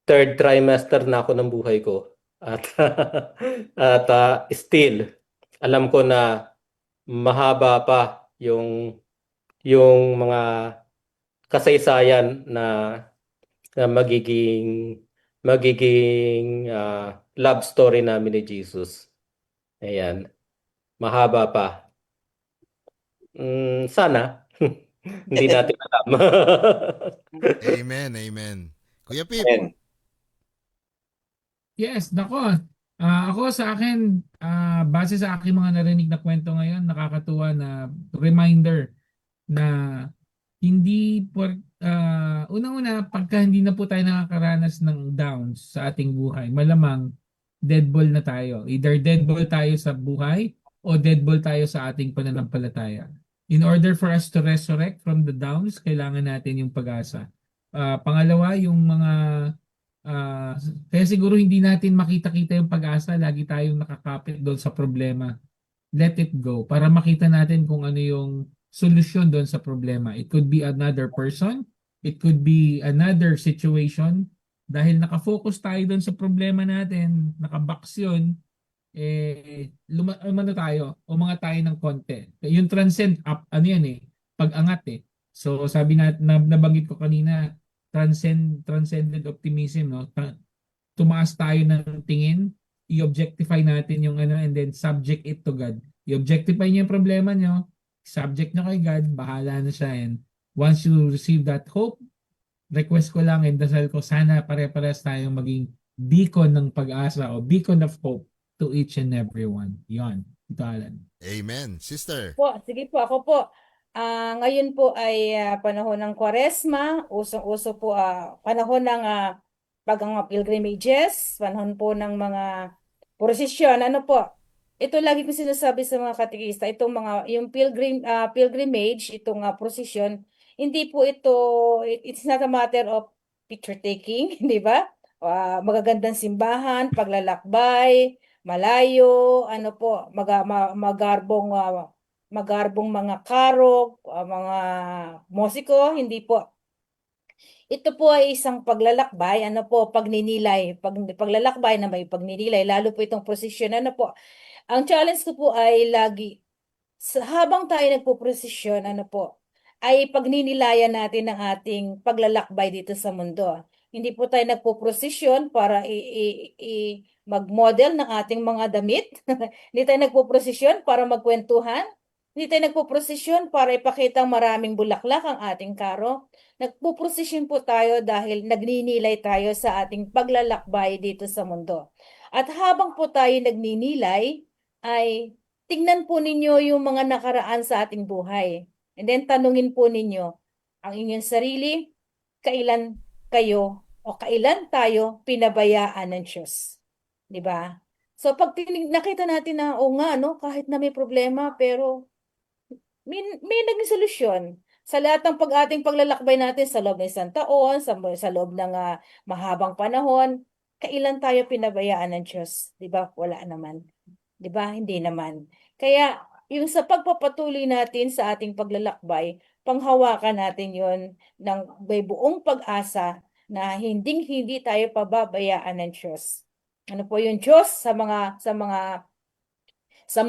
third trimester na ako ng buhay ko. At still, alam ko na mahaba pa yung mga kasaysayan na magiging love story namin ni Jesus. Ayan. Mahaba pa. Sana. Hindi natin alam. Amen, amen. Kuya Pip. Amen. Yes, nako. Ako sa akin, base sa aking mga narinig na kwento ngayon, nakakatuwa na reminder na hindi unang-una, pagka hindi na po tayo nakakaranas ng downs sa ating buhay, malamang dead ball na tayo. Either dead ball tayo sa buhay o dead ball tayo sa ating pananampalataya. In order for us to resurrect from the downs, kailangan natin yung pag-asa. Pangalawa, yung mga kaya siguro hindi natin makita-kita yung pag-asa, lagi tayong nakakapit doon sa problema. Let it go para makita natin kung ano yung solusyon doon sa problema. It could be another person, It could be another situation dahil nakafocus tayo doon sa problema natin, nakabox yun, umano tayo, umangat tayo ng konti. Yung transcend up, ano yan pag-angat So sabi nabanggit ko kanina, transcendent optimism, no? Tumaas tayo ng tingin, i-objectify natin yung and then subject it to God. I-objectify niyo yung problema niyo, subject niyo kay God, bahala na siya. And once you receive that hope, request ko lang and dasal ko, sana pare-pares tayong maging beacon ng pag-asa o beacon of hope to each and every one. Yon. Ito, Alan. Amen. Sister. Sige po, ako po. Ngayon po ay panahon ng Kwaresma, usong-uso po panahon ng pilgrimages, panahon po ng mga prosesyon. Ano po? Ito lagi ko sinasabi sa mga katekista, yung pilgrimage, itong prosesyon, hindi po it's not a matter of picture taking, di ba? Magagandang simbahan, paglalakbay, malayo, magarbong mga karog, mga musiko, hindi po. Ito po ay isang paglalakbay, pagninilay, paglalakbay na may pagninilay, lalo po itong prosesyon, Ang challenge ko po ay lagi, habang tayo nagpo-prosesyon, ay pagninilayan natin ang ating paglalakbay dito sa mundo. Hindi po tayo nagpo-prosesyon para mag-model ng ating mga damit. Hindi tayo nagpo-prosesyon para magkwentuhan. Hindi tayo nagpo-prosesyon para ipakita maraming bulaklak ang ating karo. Nagpo-prosesyon po tayo dahil nagninilay tayo sa ating paglalakbay dito sa mundo. At habang po tayo nagninilay, ay tingnan po ninyo yung mga nakaraan sa ating buhay. And then tanungin po ninyo ang inyong sarili, kailan kayo o kailan tayo pinabayaan ng Diyos. 'Di ba? So pag nakita natin na kahit na may problema pero may naging solusyon sa lahat ng ating paglalakbay natin sa loob ng isang taon, sa loob ng mahabang panahon, kailan tayo pinabayaan ng Diyos? 'Di ba? Wala naman. 'Di ba? Hindi naman. Kaya yung sa pagpapatuloy natin sa ating paglalakbay, panghawakan natin yon ng may buong pag-asa na hindi tayo pababayaan ng Diyos. Ano po yung Diyos sa mga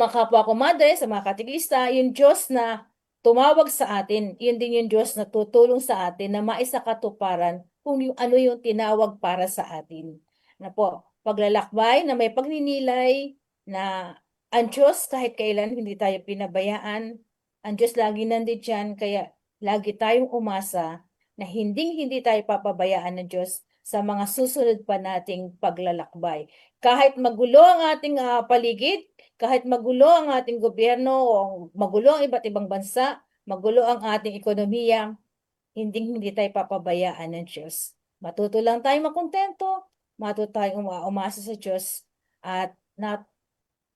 kapwa ko madre, sa mga katikista, yung Diyos na tumawag sa atin, yun din yung Diyos na tutulong sa atin na maisakatuparan kung ano yung tinawag para sa atin. Ano po, paglalakbay na may pagninilay na ang Diyos kahit kailan hindi tayo pinabayaan, ang Diyos lagi nandyan, kaya lagi tayong umasa na hindi tayo papabayaan ng Diyos sa mga susunod pa nating paglalakbay. Kahit magulo ang ating paligid, kahit magulo ang ating gobyerno, o magulo ang iba't ibang bansa, magulo ang ating ekonomiya, hindi tayo papabayaan ng Diyos. Matuto lang tayong makontento, matuto tayong umasa sa Diyos, at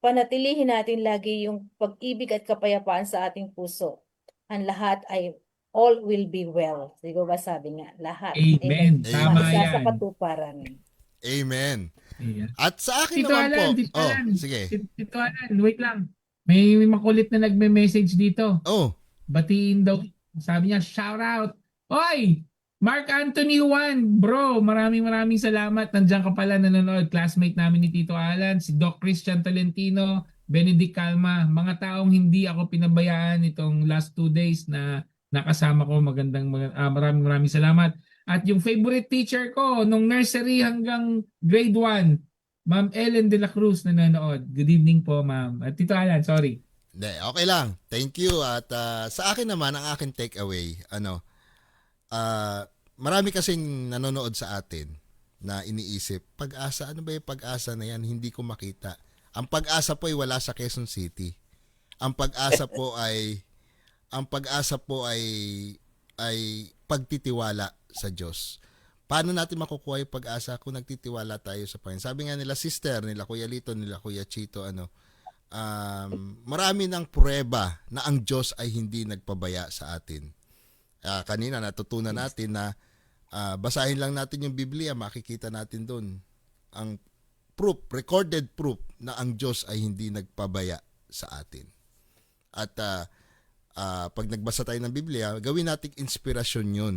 panatilihin natin lagi yung pag-ibig at kapayapaan sa ating puso. Ang lahat ay all will be well. Siguro ba sabi nga, lahat. Amen. Tama Isa sa yan. katuparan. Amen. Ayan. At sa akin Tito naman Alan, po. Tito Alan. Sige. Tito Alan, wait lang. May makulit na nagme-message dito. Oh, Batiin daw. Sabi niya, shout out. Oy! Mark Anthony Juan, bro, maraming salamat. Nandiyan ka pala nanonood. Classmate namin ni Tito Alan, si Doc Christian Tolentino, Benedict Calma. Mga taong hindi ako pinabayaan itong last 2 days na nakasama ko. Maraming salamat. At yung favorite teacher ko, nung nursery hanggang grade 1, Ma'am Ellen de la Cruz nanonood. Good evening po, ma'am. At Tito Alan, sorry. okay lang. Thank you. At sa akin naman, ang akin takeaway, marami kasing nanonood sa atin na iniisip, pag-asa, ano ba yung pag-asa na yan? Hindi ko makita. Ang pag-asa po ay wala sa Quezon City. Ang pag-asa po ay pagtitiwala sa Diyos. Paano natin makukuha yung pag-asa kung nagtitiwala tayo sa Panginoon? Sabi nga nila sister, nila Kuya Lito, nila Kuya Chito, marami ng pruweba na ang Diyos ay hindi nagpabaya sa atin. Kanina natutunan natin na basahin lang natin yung Biblia, makikita natin doon ang proof, recorded proof na ang Diyos ay hindi nagpabaya sa atin. At pag nagbasa tayo ng Biblia, gawin nating inspirasyon yun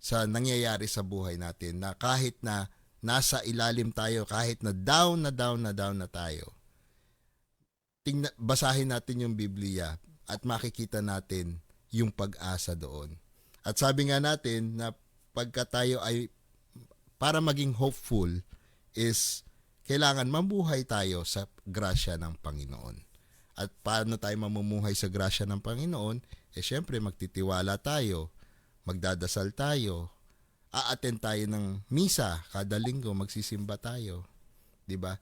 sa nangyayari sa buhay natin, na kahit na nasa ilalim tayo, kahit na down na tayo, basahin natin yung Biblia at makikita natin yung pag-asa doon. At sabi nga natin na pagka tayo ay, para maging hopeful, is kailangan mabuhay tayo sa grasya ng Panginoon. At paano tayo mamumuhay sa grasya ng Panginoon? Syempre magtitiwala tayo, magdadasal tayo, a-attend tayo ng misa kada linggo, magsisimba tayo. 'Di ba?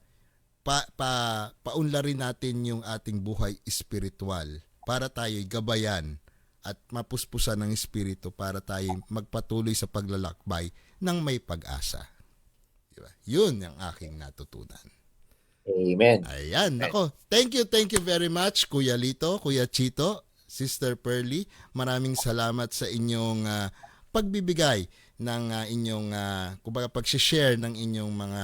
Paunlarin natin yung ating buhay espiritual para tayo'y gabayan at mapuspusan ng espiritu para tayo magpatuloy sa paglalakbay ng may pag-asa. Diba? Yun ang aking natutunan. Amen. Ayan, nako. Thank you very much, Kuya Lito, Kuya Chito, Sister Pearly. Maraming salamat sa inyong pagbibigay ng inyong kumbaga pag-share ng inyong mga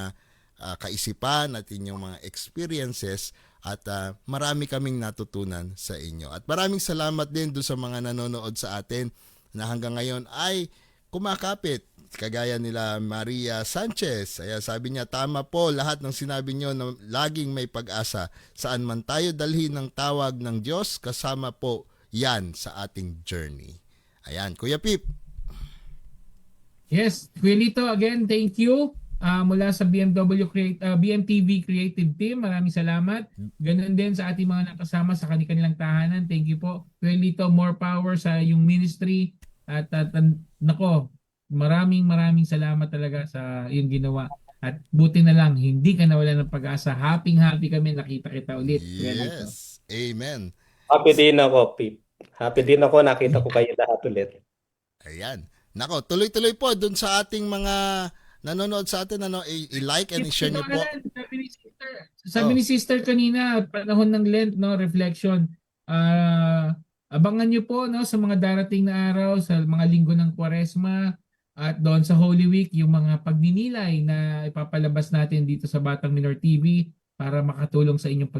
kaisipan at inyong mga experiences, at marami kaming natutunan sa inyo. At maraming salamat din doon sa mga nanonood sa atin na hanggang ngayon ay kumakapit, kagaya nila Maria Sanchez. Ayan, sabi niya, tama po lahat ng sinabi niyo na laging may pag-asa. Saan man tayo dalhin ng tawag ng Diyos, kasama po yan sa ating journey. Ayan, Kuya Pip. Yes, Kuya Lito, again, thank you. Mula sa BMTV Creative Team, maraming salamat. Ganun din sa ating mga nakasama sa kanilang tahanan. Thank you po. Kuya Lito, more power sa yung ministry. At nako, maraming salamat talaga sa yung ginawa. At buti na lang, hindi ka nawala ng pag-asa. Happy kami nakita kita ulit. Kuya Lito. Yes. Amen. Happy din ako, Pip. Happy din ako, nakita ko kayo lahat ulit. Ayan. Nako, tuloy-tuloy po dun sa ating mga nanonood sa atin, i-like and i-share niyo po. Sabi ni Sister kanina, panahon ng Lent, no, reflection. Abangan niyo po, no, sa mga darating na araw, sa mga linggo ng Kwaresma, at doon sa Holy Week, yung mga pagninilay na ipapalabas natin dito sa Batang Minor TV para makatulong sa inyong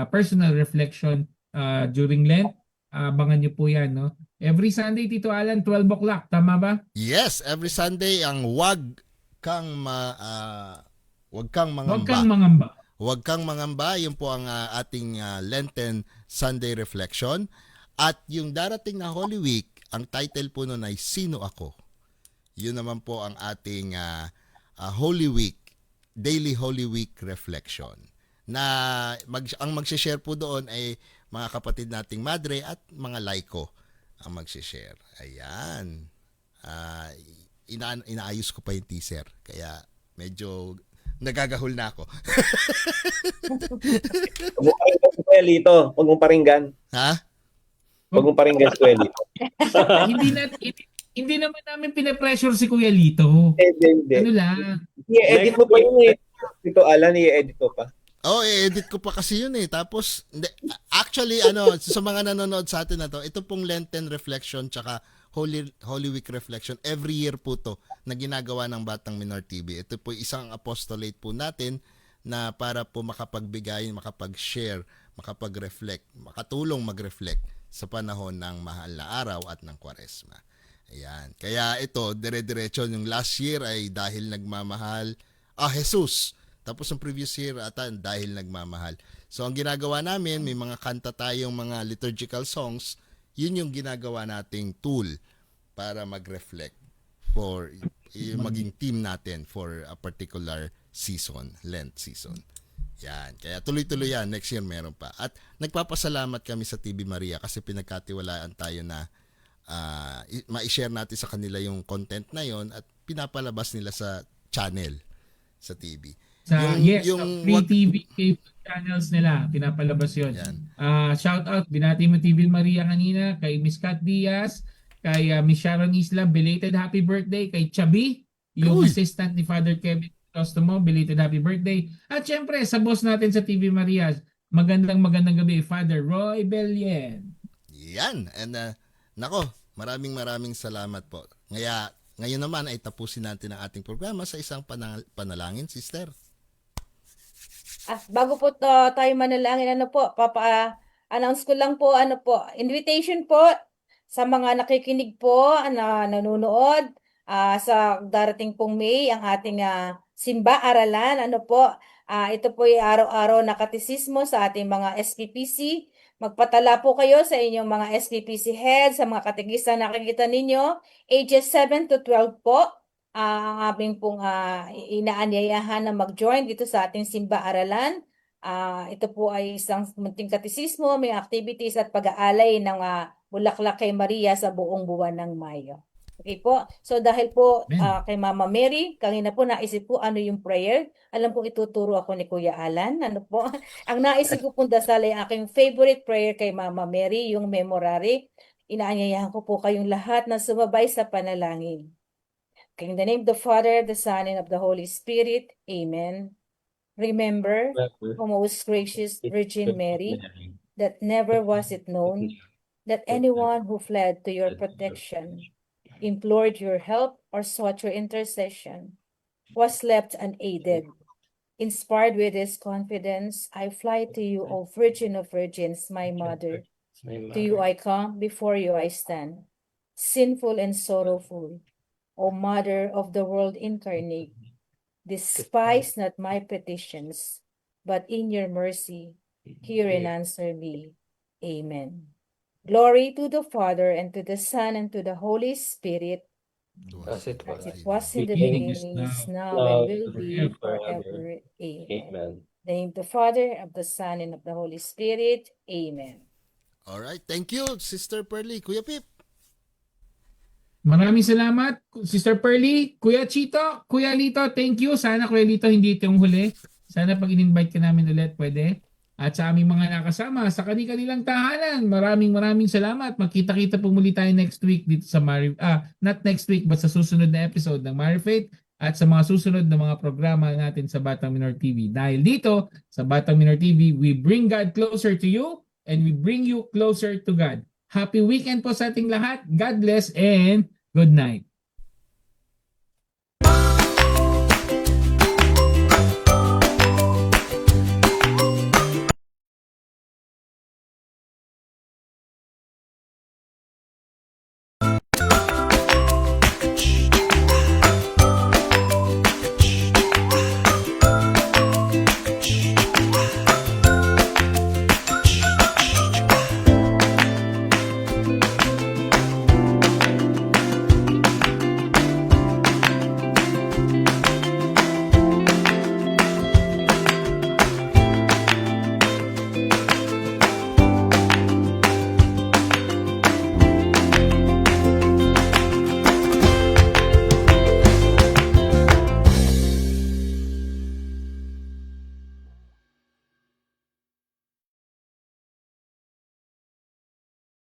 personal reflection during Lent. Abangan niyo po yan, no? Every Sunday, Tito Alan, 12 o'clock. Tama ba? Yes, every Sunday ang wag kang mangamba. Huwag kang mangamba. Huwag kang mangamba, yun po ang ating Lenten Sunday Reflection. At yung darating na Holy Week, ang title po nun ay Sino Ako? Yun naman po ang ating Holy Week, Daily Holy Week Reflection. Na ang magsishare po doon ay mga kapatid nating madre at mga laiko ang magsishare. Ayan. Inaayos ko pa yung teaser, kaya medyo nagagahol na ako. Huwag mo paringgan si Kuya Lito. Huwag mo paringgan. Ha? Huwag mo paringgan si Kuya Lito. Hindi naman namin pinapressure si Kuya Lito. Hindi. Ano lang. I-edit mo pa yun eh. Ito, Alan, i-edit mo pa. I-edit ko pa kasi yun eh. Tapos, actually, sa mga nanonood sa atin na to, ito pong Lenten Reflection tsaka Holy Week Reflection, every year po to na ginagawa ng Batang Minor TV. Ito po isang apostolate po natin na para po makapagbigay, makapag-share, makapag-reflect, makatulong mag-reflect sa panahon ng mahal na araw at ng Kwaresma. Ayan. Kaya ito, dire-diretso, yung last year ay dahil nagmamahal, Jesus. Tapos yung previous year dahil nagmamahal. So ang ginagawa namin, may mga kanta tayong mga liturgical songs, yun yung ginagawa nating tool para mag-reflect for maging team natin for a particular season, Lent season. Yan. Kaya tuloy-tuloy yan. Next year meron pa. At nagpapasalamat kami sa TV Maria kasi pinagkatiwalaan tayo na ma-share natin sa kanila yung content na yon at pinapalabas nila sa channel sa TV. Free TV cable channels nila, pinapalabas yun. Shout out, binati mo TV Maria kanina, kay Miss Kat Diaz, kay Miss Sharon Isla, belated happy birthday, kay Chabi, yung assistant ni Father Kevin Crisostomo, belated happy birthday. At syempre, sa boss natin sa TV Maria, magandang gabi, Father Roy Belien. Yan. And nako, maraming salamat po. Ngayon naman ay tapusin natin ang ating programa sa isang panalangin, sister. Bago po tayo manalangin, announce ko lang po, invitation po sa mga nakikinig po na nanonood. sa darating pong May, ang ating simba-aralan. Ano po, ito po ay araw-araw na katisismo sa ating mga SPPC. Magpatala po kayo sa inyong mga SPPC heads, sa mga katekista na nakikita ninyo, ages 7 to 12 po. Ang aming pong inaanyayahan na mag-join dito sa ating simba-aralan. Ito po ay isang munting katisismo, may activities at pag-aalay ng bulaklak kay Maria sa buong buwan ng Mayo. Okay po. So dahil po Amen. kay Mama Mary, kanina po naisip po ano yung prayer. Alam ko ituturo ako ni Kuya Alan. Ano po? Ang naisip ko pong dasal ay aking favorite prayer kay Mama Mary, yung memorare. Inaanyayahan ko po kayong lahat na sumabay sa panalangin. Okay, in the name of the Father, the Son, and of the Holy Spirit. Amen. Remember, O most gracious Virgin Mary, that never was it known that anyone who fled to your protection, implored your help, or sought your intercession was left unaided. Inspired with this confidence, I fly to you, O Virgin of Virgins, my Mother. To you I come, before you I stand, sinful and sorrowful. O Mother of the world incarnate, despise not my petitions, but in your mercy, hear and answer me. Amen. Glory to the Father, and to the Son, and to the Holy Spirit, As it as was. it was in the Beginning beginning, is is now, now, and will be forever. forever. Amen. Amen. In the name of the Father, of the Son, and of the Holy Spirit. Amen. Alright, thank you, Sister Pearly. Kuya Pip. Maraming salamat, Sister Pearly, Kuya Chito, Kuya Lito, thank you. Sana Kuya Lito hindi ito yung huli. Sana pag in-invite ka namin ulit, pwede. At sa aming mga nakasama sa kanilang tahanan, maraming salamat. Magkita-kita po muli tayo next week dito sa not next week, but sa susunod na episode ng Marifaith at sa mga susunod na mga programa natin sa Batang Minor TV. Dahil dito, sa Batang Minor TV, we bring God closer to you and we bring you closer to God. Happy weekend po sa ating lahat. God bless and good night.